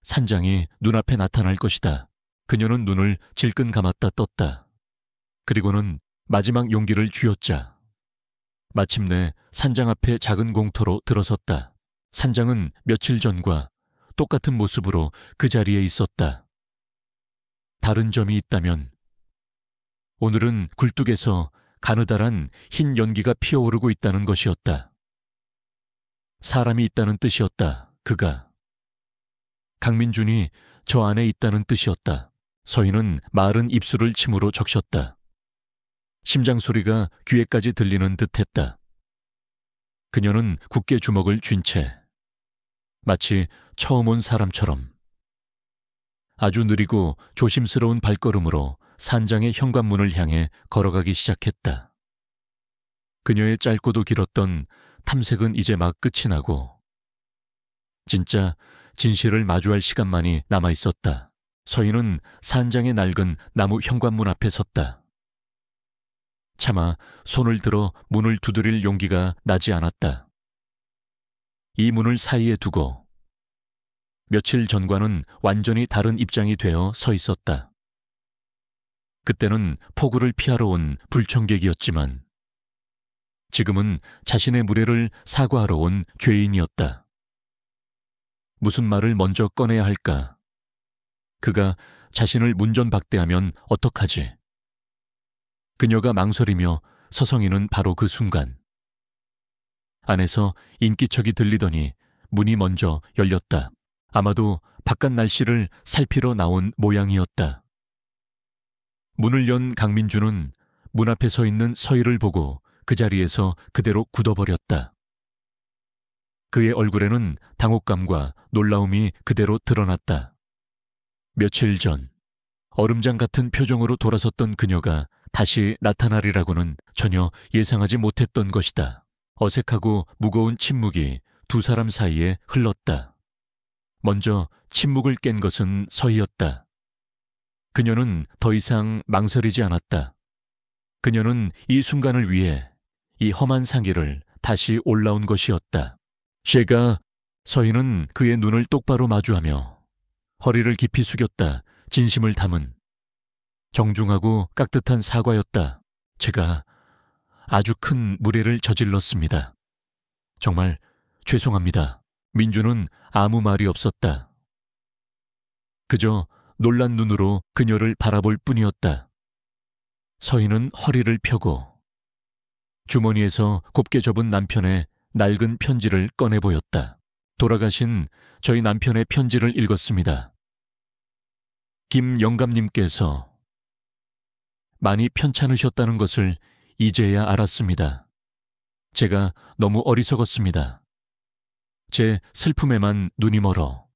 산장이 눈앞에 나타날 것이다. 그녀는 눈을 질끈 감았다 떴다. 그리고는 마지막 용기를 쥐었자 마침내 산장 앞에 작은 공터로 들어섰다. 산장은 며칠 전과 똑같은 모습으로 그 자리에 있었다. 다른 점이 있다면 오늘은 굴뚝에서 가느다란 흰 연기가 피어오르고 있다는 것이었다. 사람이 있다는 뜻이었다. 그가. 강민준이 저 안에 있다는 뜻이었다. 서희는 마른 입술을 침으로 적셨다. 심장 소리가 귀에까지 들리는 듯했다. 그녀는 굳게 주먹을 쥔 채 마치 처음 온 사람처럼 아주 느리고 조심스러운 발걸음으로 산장의 현관문을 향해 걸어가기 시작했다. 그녀의 짧고도 길었던 탐색은 이제 막 끝이 나고 진짜 진실을 마주할 시간만이 남아있었다. 서희는 산장의 낡은 나무 현관문 앞에 섰다. 차마 손을 들어 문을 두드릴 용기가 나지 않았다. 이 문을 사이에 두고 며칠 전과는 완전히 다른 입장이 되어 서 있었다. 그때는 폭우를 피하러 온 불청객이었지만 지금은 자신의 무례를 사과하러 온 죄인이었다. 무슨 말을 먼저 꺼내야 할까? 그가 자신을 문전박대하면 어떡하지? 그녀가 망설이며 서성이는 바로 그 순간 안에서 인기척이 들리더니 문이 먼저 열렸다. 아마도 바깥 날씨를 살피러 나온 모양이었다. 문을 연 강민주는 문 앞에 서 있는 서희를 보고 그 자리에서 그대로 굳어버렸다. 그의 얼굴에는 당혹감과 놀라움이 그대로 드러났다. 며칠 전 얼음장 같은 표정으로 돌아섰던 그녀가 다시 나타나리라고는 전혀 예상하지 못했던 것이다. 어색하고 무거운 침묵이 두 사람 사이에 흘렀다. 먼저 침묵을 깬 것은 서희였다. 그녀는 더 이상 망설이지 않았다. 그녀는 이 순간을 위해 이 험한 상의를 다시 올라온 것이었다. 쉐가 서희는 그의 눈을 똑바로 마주하며 허리를 깊이 숙였다. 진심을 담은 정중하고 깍듯한 사과였다. 제가 아주 큰 무례를 저질렀습니다. 정말 죄송합니다. 민주는 아무 말이 없었다. 그저 놀란 눈으로 그녀를 바라볼 뿐이었다. 서희는 허리를 펴고 주머니에서 곱게 접은 남편의 낡은 편지를 꺼내 보였다. 돌아가신 저희 남편의 편지를 읽었습니다. 김영감님께서 많이 편찮으셨다는 것을 이제야 알았습니다. 제가 너무 어리석었습니다. 제 슬픔에만 눈이 멀어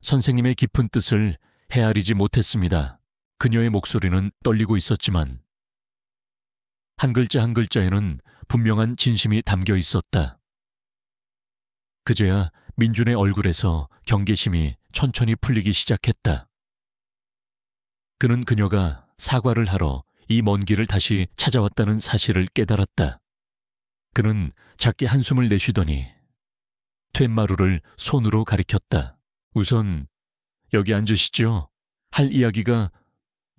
선생님의 깊은 뜻을 헤아리지 못했습니다. 그녀의 목소리는 떨리고 있었지만 한 글자 한 글자에는 분명한 진심이 담겨 있었다. 그제야 민준의 얼굴에서 경계심이 천천히 풀리기 시작했다. 그는 그녀가 사과를 하러 이 먼 길을 다시 찾아왔다는 사실을 깨달았다. 그는 작게 한숨을 내쉬더니 툇마루를 손으로 가리켰다. 우선 여기 앉으시죠. 할 이야기가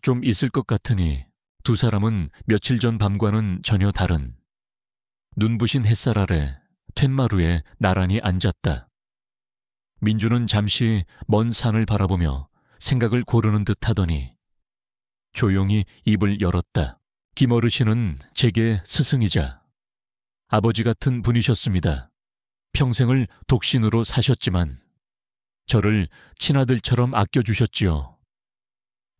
좀 있을 것 같으니 두 사람은 며칠 전 밤과는 전혀 다른 눈부신 햇살 아래 툇마루에 나란히 앉았다. 민주는 잠시 먼 산을 바라보며 생각을 고르는 듯 하더니 조용히 입을 열었다. 김어르신은 제게 스승이자 아버지 같은 분이셨습니다. 평생을 독신으로 사셨지만 저를 친아들처럼 아껴주셨지요.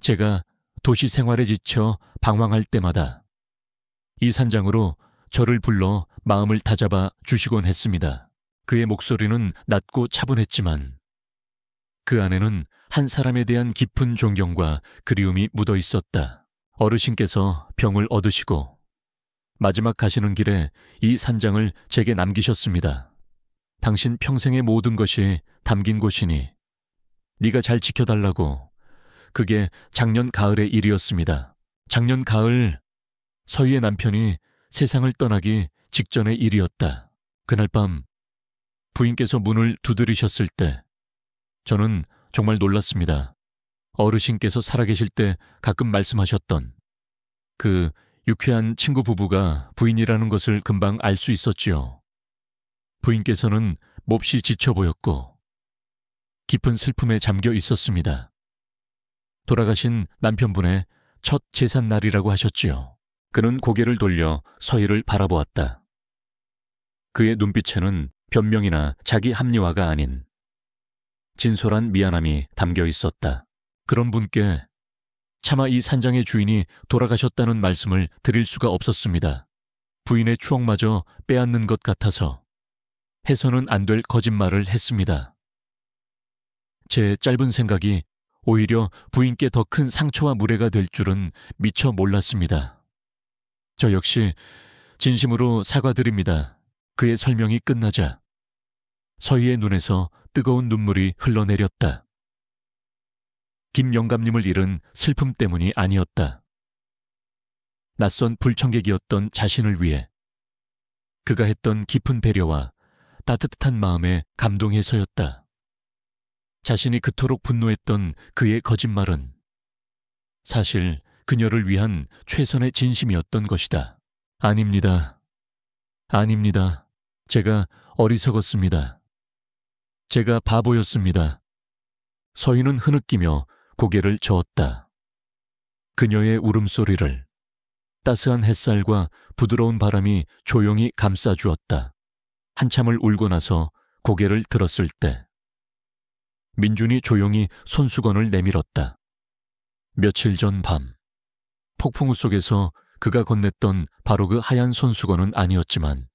제가 도시 생활에 지쳐 방황할 때마다 이 산장으로 저를 불러 마음을 다잡아 주시곤 했습니다. 그의 목소리는 낮고 차분했지만 그 안에는 한 사람에 대한 깊은 존경과 그리움이 묻어 있었다. 어르신께서 병을 얻으시고 마지막 가시는 길에 이 산장을 제게 남기셨습니다. 당신 평생의 모든 것이 담긴 곳이니 네가 잘 지켜달라고. 그게 작년 가을의 일이었습니다. 작년 가을 서희의 남편이 세상을 떠나기 직전의 일이었다. 그날 밤 부인께서 문을 두드리셨을 때 저는 정말 놀랐습니다. 어르신께서 살아계실 때 가끔 말씀하셨던 그 유쾌한 친구 부부가 부인이라는 것을 금방 알 수 있었지요. 부인께서는 몹시 지쳐 보였고 깊은 슬픔에 잠겨 있었습니다. 돌아가신 남편분의 첫 제삿날이라고 하셨지요. 그는 고개를 돌려 서희를 바라보았다. 그의 눈빛에는 변명이나 자기 합리화가 아닌 진솔한 미안함이 담겨 있었다. 그런 분께 차마 이 산장의 주인이 돌아가셨다는 말씀을 드릴 수가 없었습니다. 부인의 추억마저 빼앗는 것 같아서 해서는 안 될 거짓말을 했습니다. 제 짧은 생각이 오히려 부인께 더 큰 상처와 무례가 될 줄은 미처 몰랐습니다. 저 역시 진심으로 사과드립니다. 그의 설명이 끝나자 서희의 눈에서 뜨거운 눈물이 흘러내렸다. 김영감님을 잃은 슬픔 때문이 아니었다. 낯선 불청객이었던 자신을 위해 그가 했던 깊은 배려와 따뜻한 마음에 감동해서였다. 자신이 그토록 분노했던 그의 거짓말은 사실 그녀를 위한 최선의 진심이었던 것이다. 아닙니다. 아닙니다. 제가 어리석었습니다. 제가 바보였습니다. 서인은 흐느끼며 고개를 저었다. 그녀의 울음소리를 따스한 햇살과 부드러운 바람이 조용히 감싸주었다. 한참을 울고 나서 고개를 들었을 때 민준이 조용히 손수건을 내밀었다. 며칠 전 밤, 폭풍우 속에서 그가 건넸던 바로 그 하얀 손수건은 아니었지만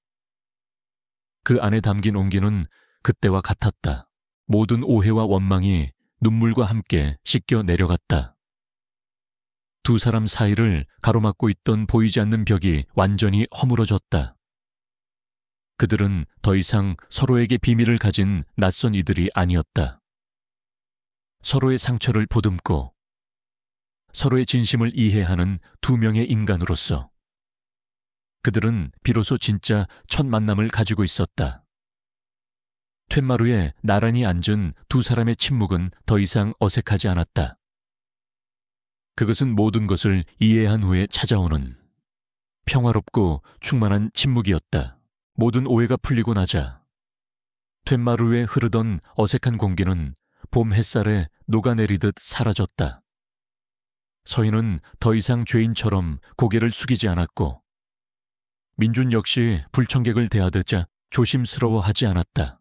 그 안에 담긴 온기는 그때와 같았다. 모든 오해와 원망이 눈물과 함께 씻겨 내려갔다. 두 사람 사이를 가로막고 있던 보이지 않는 벽이 완전히 허물어졌다. 그들은 더 이상 서로에게 비밀을 가진 낯선 이들이 아니었다. 서로의 상처를 보듬고 서로의 진심을 이해하는 두 명의 인간으로서 그들은 비로소 진짜 첫 만남을 가지고 있었다. 툇마루에 나란히 앉은 두 사람의 침묵은 더 이상 어색하지 않았다. 그것은 모든 것을 이해한 후에 찾아오는 평화롭고 충만한 침묵이었다. 모든 오해가 풀리고 나자 툇마루에 흐르던 어색한 공기는 봄 햇살에 녹아내리듯 사라졌다. 서인은 더 이상 죄인처럼 고개를 숙이지 않았고 민준 역시 불청객을 대하듯 조심스러워하지 않았다.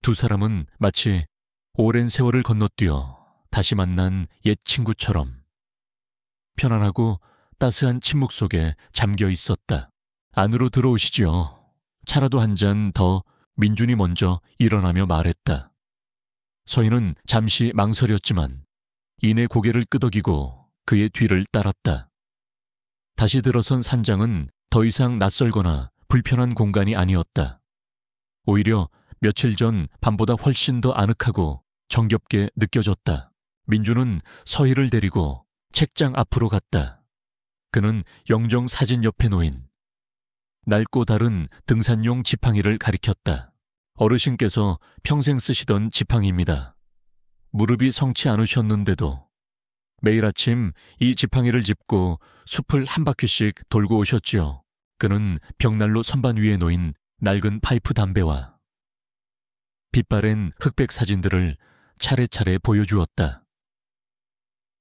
두 사람은 마치 오랜 세월을 건너뛰어 다시 만난 옛 친구처럼 편안하고 따스한 침묵 속에 잠겨 있었다. 안으로 들어오시지요. 차라도 한 잔 더. 민준이 먼저 일어나며 말했다. 서인은 잠시 망설였지만 이내 고개를 끄덕이고 그의 뒤를 따랐다. 다시 들어선 산장은 더 이상 낯설거나 불편한 공간이 아니었다. 오히려 며칠 전 밤보다 훨씬 더 아늑하고 정겹게 느껴졌다. 민준은 서희를 데리고 책장 앞으로 갔다. 그는 영정 사진 옆에 놓인 낡고 다른 등산용 지팡이를 가리켰다. 어르신께서 평생 쓰시던 지팡이입니다. 무릎이 성치 않으셨는데도 매일 아침 이 지팡이를 짚고 숲을 한 바퀴씩 돌고 오셨지요. 그는 벽난로 선반 위에 놓인 낡은 파이프 담배와 빛바랜 흑백 사진들을 차례차례 보여주었다.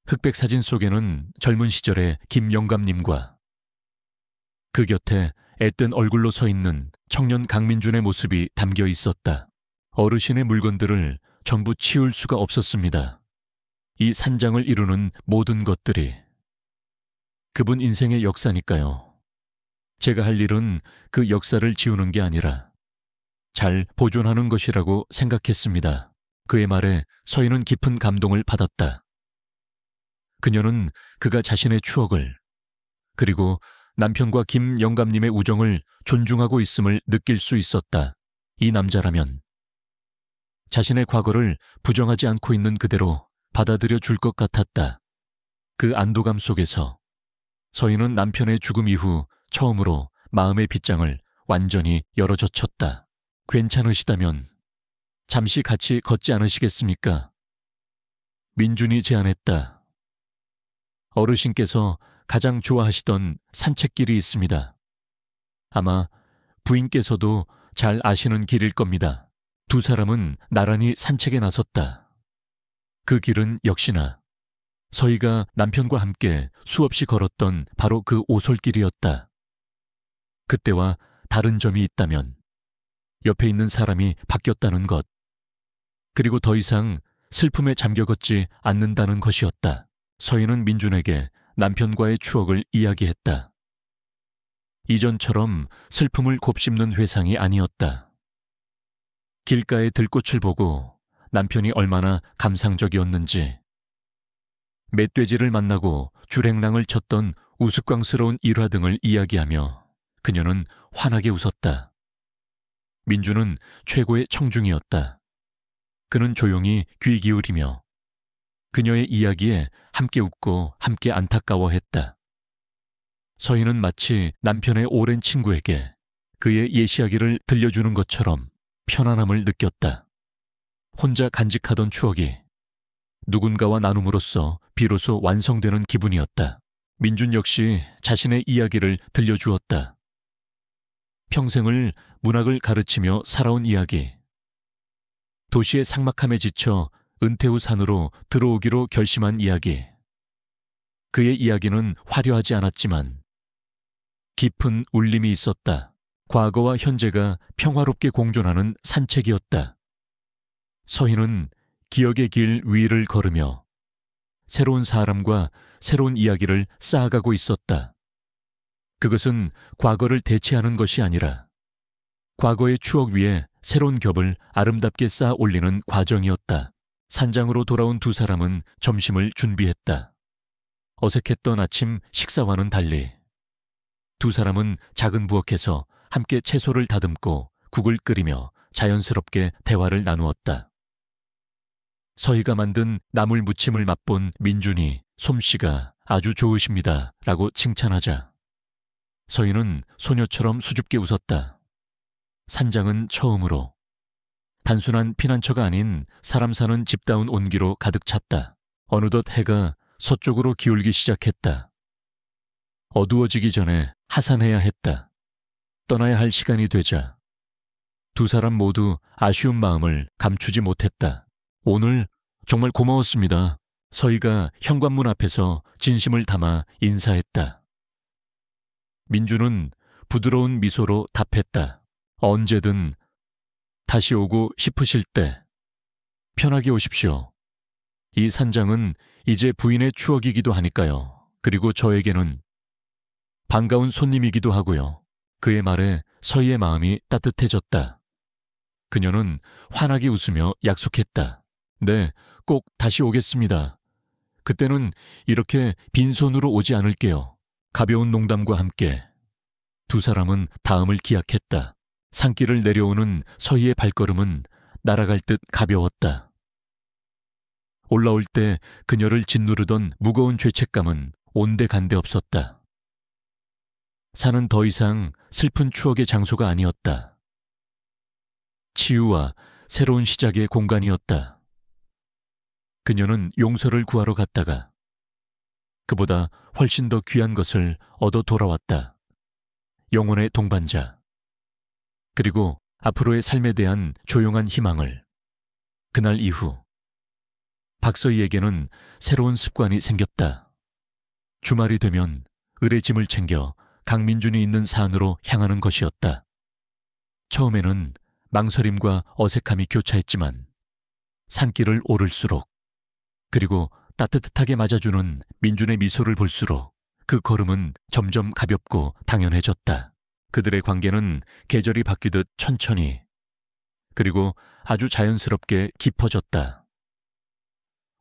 흑백 사진 속에는 젊은 시절의 김영감님과 그 곁에 앳된 얼굴로 서 있는 청년 강민준의 모습이 담겨 있었다. 어르신의 물건들을 전부 치울 수가 없었습니다. 이 산장을 이루는 모든 것들이 그분 인생의 역사니까요. 제가 할 일은 그 역사를 지우는 게 아니라 잘 보존하는 것이라고 생각했습니다. 그의 말에 서인은 깊은 감동을 받았다. 그녀는 그가 자신의 추억을 그리고 남편과 김 영감님의 우정을 존중하고 있음을 느낄 수 있었다. 이 남자라면 자신의 과거를 부정하지 않고 있는 그대로 받아들여 줄 것 같았다. 그 안도감 속에서 서인은 남편의 죽음 이후 처음으로 마음의 빗장을 완전히 열어젖혔다. 괜찮으시다면 잠시 같이 걷지 않으시겠습니까? 민준이 제안했다. 어르신께서 가장 좋아하시던 산책길이 있습니다. 아마 부인께서도 잘 아시는 길일 겁니다. 두 사람은 나란히 산책에 나섰다. 그 길은 역시나 서희가 남편과 함께 수없이 걸었던 바로 그 오솔길이었다. 그때와 다른 점이 있다면 옆에 있는 사람이 바뀌었다는 것, 그리고 더 이상 슬픔에 잠겨 걷지 않는다는 것이었다. 서희는 민준에게 남편과의 추억을 이야기했다. 이전처럼 슬픔을 곱씹는 회상이 아니었다. 길가의 들꽃을 보고 남편이 얼마나 감상적이었는지, 멧돼지를 만나고 줄행랑을 쳤던 우스꽝스러운 일화 등을 이야기하며 그녀는 환하게 웃었다. 민준은 최고의 청중이었다. 그는 조용히 귀 기울이며 그녀의 이야기에 함께 웃고 함께 안타까워했다. 서희는 마치 남편의 오랜 친구에게 그의 옛 이야기를 들려주는 것처럼 편안함을 느꼈다. 혼자 간직하던 추억이 누군가와 나눔으로써 비로소 완성되는 기분이었다. 민준 역시 자신의 이야기를 들려주었다. 평생을 문학을 가르치며 살아온 이야기. 도시의 삭막함에 지쳐 은퇴 후 산으로 들어오기로 결심한 이야기. 그의 이야기는 화려하지 않았지만 깊은 울림이 있었다. 과거와 현재가 평화롭게 공존하는 산책이었다. 서희는 기억의 길 위를 걸으며 새로운 사람과 새로운 이야기를 쌓아가고 있었다. 그것은 과거를 대체하는 것이 아니라 과거의 추억 위에 새로운 겹을 아름답게 쌓아 올리는 과정이었다. 산장으로 돌아온 두 사람은 점심을 준비했다. 어색했던 아침 식사와는 달리 두 사람은 작은 부엌에서 함께 채소를 다듬고 국을 끓이며 자연스럽게 대화를 나누었다. 서희가 만든 나물 무침을 맛본 민준이 솜씨가 아주 좋으십니다 라고 칭찬하자 서희는 소녀처럼 수줍게 웃었다. 산장은 처음으로 단순한 피난처가 아닌 사람 사는 집다운 온기로 가득 찼다. 어느덧 해가 서쪽으로 기울기 시작했다. 어두워지기 전에 하산해야 했다. 떠나야 할 시간이 되자 두 사람 모두 아쉬운 마음을 감추지 못했다. 오늘 정말 고마웠습니다. 서희가 현관문 앞에서 진심을 담아 인사했다. 민주는 부드러운 미소로 답했다. 언제든 다시 오고 싶으실 때 편하게 오십시오. 이 산장은 이제 부인의 추억이기도 하니까요. 그리고 저에게는 반가운 손님이기도 하고요. 그의 말에 서희의 마음이 따뜻해졌다. 그녀는 환하게 웃으며 약속했다. 네, 꼭 다시 오겠습니다. 그때는 이렇게 빈손으로 오지 않을게요. 가벼운 농담과 함께 두 사람은 다음을 기약했다. 산길을 내려오는 서희의 발걸음은 날아갈 듯 가벼웠다. 올라올 때 그녀를 짓누르던 무거운 죄책감은 온데간데 없었다. 산은 더 이상 슬픈 추억의 장소가 아니었다. 치유와 새로운 시작의 공간이었다. 그녀는 용서를 구하러 갔다가 그보다 훨씬 더 귀한 것을 얻어 돌아왔다. 영혼의 동반자. 그리고 앞으로의 삶에 대한 조용한 희망을. 그날 이후 박서희에게는 새로운 습관이 생겼다. 주말이 되면 을의 짐을 챙겨 강민준이 있는 산으로 향하는 것이었다. 처음에는 망설임과 어색함이 교차했지만 산길을 오를수록 그리고 따뜻하게 맞아주는 민준의 미소를 볼수록 그 걸음은 점점 가볍고 당연해졌다. 그들의 관계는 계절이 바뀌듯 천천히 그리고 아주 자연스럽게 깊어졌다.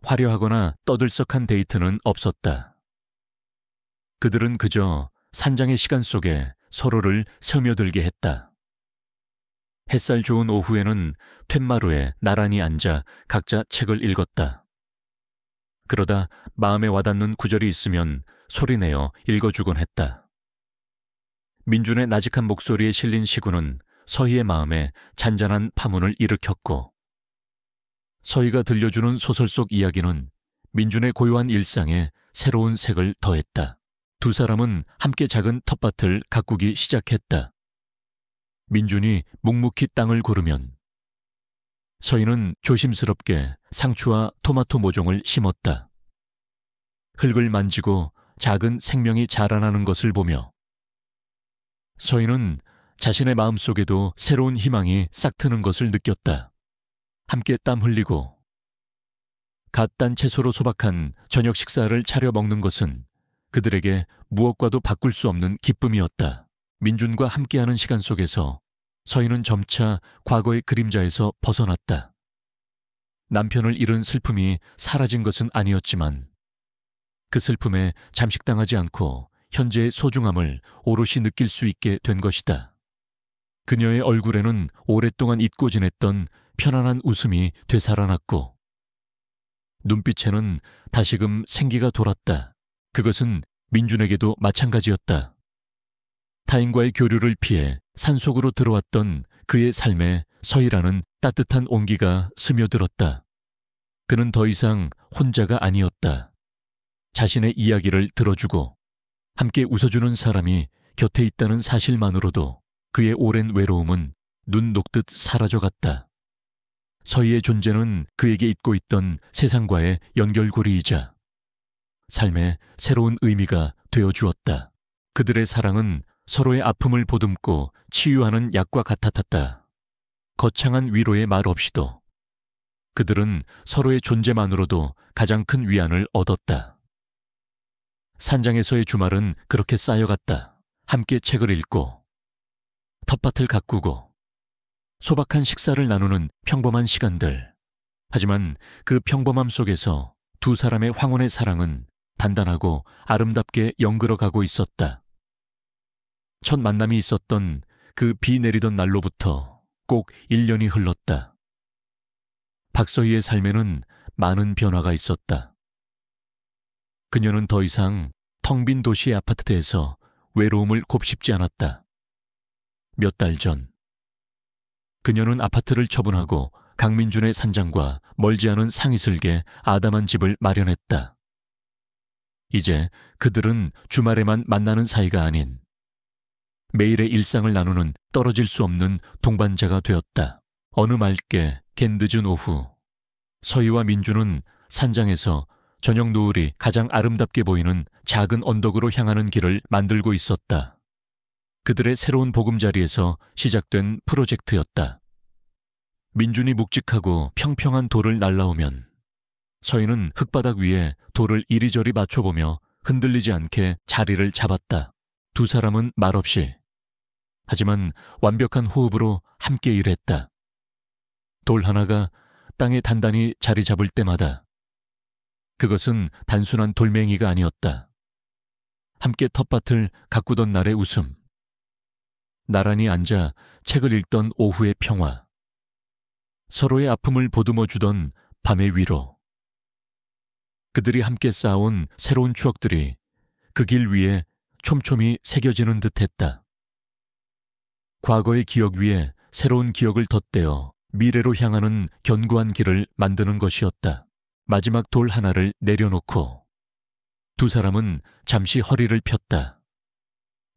화려하거나 떠들썩한 데이트는 없었다. 그들은 그저 산장의 시간 속에 서로를 스며들게 했다. 햇살 좋은 오후에는 툇마루에 나란히 앉아 각자 책을 읽었다. 그러다 마음에 와닿는 구절이 있으면 소리내어 읽어주곤 했다. 민준의 나직한 목소리에 실린 시구는 서희의 마음에 잔잔한 파문을 일으켰고 서희가 들려주는 소설 속 이야기는 민준의 고요한 일상에 새로운 색을 더했다. 두 사람은 함께 작은 텃밭을 가꾸기 시작했다. 민준이 묵묵히 땅을 고르면 서희는 조심스럽게 상추와 토마토 모종을 심었다. 흙을 만지고 작은 생명이 자라나는 것을 보며 서희는 자신의 마음속에도 새로운 희망이 싹트는 것을 느꼈다. 함께 땀 흘리고 갓 딴 채소로 소박한 저녁 식사를 차려 먹는 것은 그들에게 무엇과도 바꿀 수 없는 기쁨이었다. 민준과 함께하는 시간 속에서 서희는 점차 과거의 그림자에서 벗어났다. 남편을 잃은 슬픔이 사라진 것은 아니었지만 그 슬픔에 잠식당하지 않고 현재의 소중함을 오롯이 느낄 수 있게 된 것이다. 그녀의 얼굴에는 오랫동안 잊고 지냈던 편안한 웃음이 되살아났고 눈빛에는 다시금 생기가 돌았다. 그것은 민준에게도 마찬가지였다. 타인과의 교류를 피해 산속으로 들어왔던 그의 삶에 서희라는 따뜻한 온기가 스며들었다. 그는 더 이상 혼자가 아니었다. 자신의 이야기를 들어주고 함께 웃어주는 사람이 곁에 있다는 사실만으로도 그의 오랜 외로움은 눈 녹듯 사라져갔다. 서희의 존재는 그에게 잇고 있던 세상과의 연결고리이자 삶의 새로운 의미가 되어주었다. 그들의 사랑은 서로의 아픔을 보듬고 치유하는 약과 같았다. 거창한 위로의 말 없이도 그들은 서로의 존재만으로도 가장 큰 위안을 얻었다. 산장에서의 주말은 그렇게 쌓여갔다. 함께 책을 읽고 텃밭을 가꾸고 소박한 식사를 나누는 평범한 시간들. 하지만 그 평범함 속에서 두 사람의 황혼의 사랑은 단단하고 아름답게 연그러가고 있었다. 첫 만남이 있었던 그 비 내리던 날로부터 꼭 1년이 흘렀다. 박서희의 삶에는 많은 변화가 있었다. 그녀는 더 이상 텅 빈 도시의 아파트에서 외로움을 곱씹지 않았다. 몇 달 전, 그녀는 아파트를 처분하고 강민준의 산장과 멀지 않은 상이슬게 아담한 집을 마련했다. 이제 그들은 주말에만 만나는 사이가 아닌 매일의 일상을 나누는 떨어질 수 없는 동반자가 되었다. 어느 맑게 갠 늦은 오후, 서희와 민주는 산장에서 저녁 노을이 가장 아름답게 보이는 작은 언덕으로 향하는 길을 만들고 있었다. 그들의 새로운 보금자리에서 시작된 프로젝트였다. 민준이 묵직하고 평평한 돌을 날라오면 서희는 흙바닥 위에 돌을 이리저리 맞춰보며 흔들리지 않게 자리를 잡았다. 두 사람은 말없이, 하지만 완벽한 호흡으로 함께 일했다. 돌 하나가 땅에 단단히 자리 잡을 때마다 그것은 단순한 돌멩이가 아니었다. 함께 텃밭을 가꾸던 날의 웃음, 나란히 앉아 책을 읽던 오후의 평화, 서로의 아픔을 보듬어 주던 밤의 위로. 그들이 함께 쌓아온 새로운 추억들이 그 길 위에 촘촘히 새겨지는 듯했다. 과거의 기억 위에 새로운 기억을 덧대어 미래로 향하는 견고한 길을 만드는 것이었다. 마지막 돌 하나를 내려놓고 두 사람은 잠시 허리를 폈다.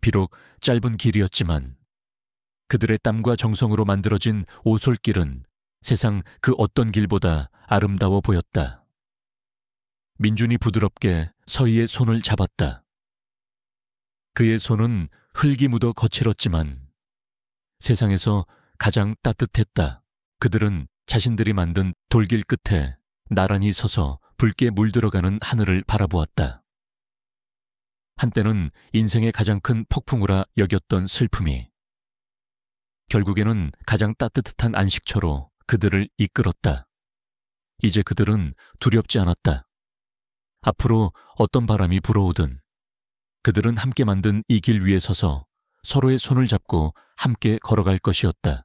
비록 짧은 길이었지만 그들의 땀과 정성으로 만들어진 오솔길은 세상 그 어떤 길보다 아름다워 보였다. 민준이 부드럽게 서희의 손을 잡았다. 그의 손은 흙이 묻어 거칠었지만 세상에서 가장 따뜻했다. 그들은 자신들이 만든 돌길 끝에 나란히 서서 붉게 물들어가는 하늘을 바라보았다. 한때는 인생의 가장 큰 폭풍우라 여겼던 슬픔이 결국에는 가장 따뜻한 안식처로 그들을 이끌었다. 이제 그들은 두렵지 않았다. 앞으로 어떤 바람이 불어오든 그들은 함께 만든 이 길 위에 서서 서로의 손을 잡고 함께 걸어갈 것이었다.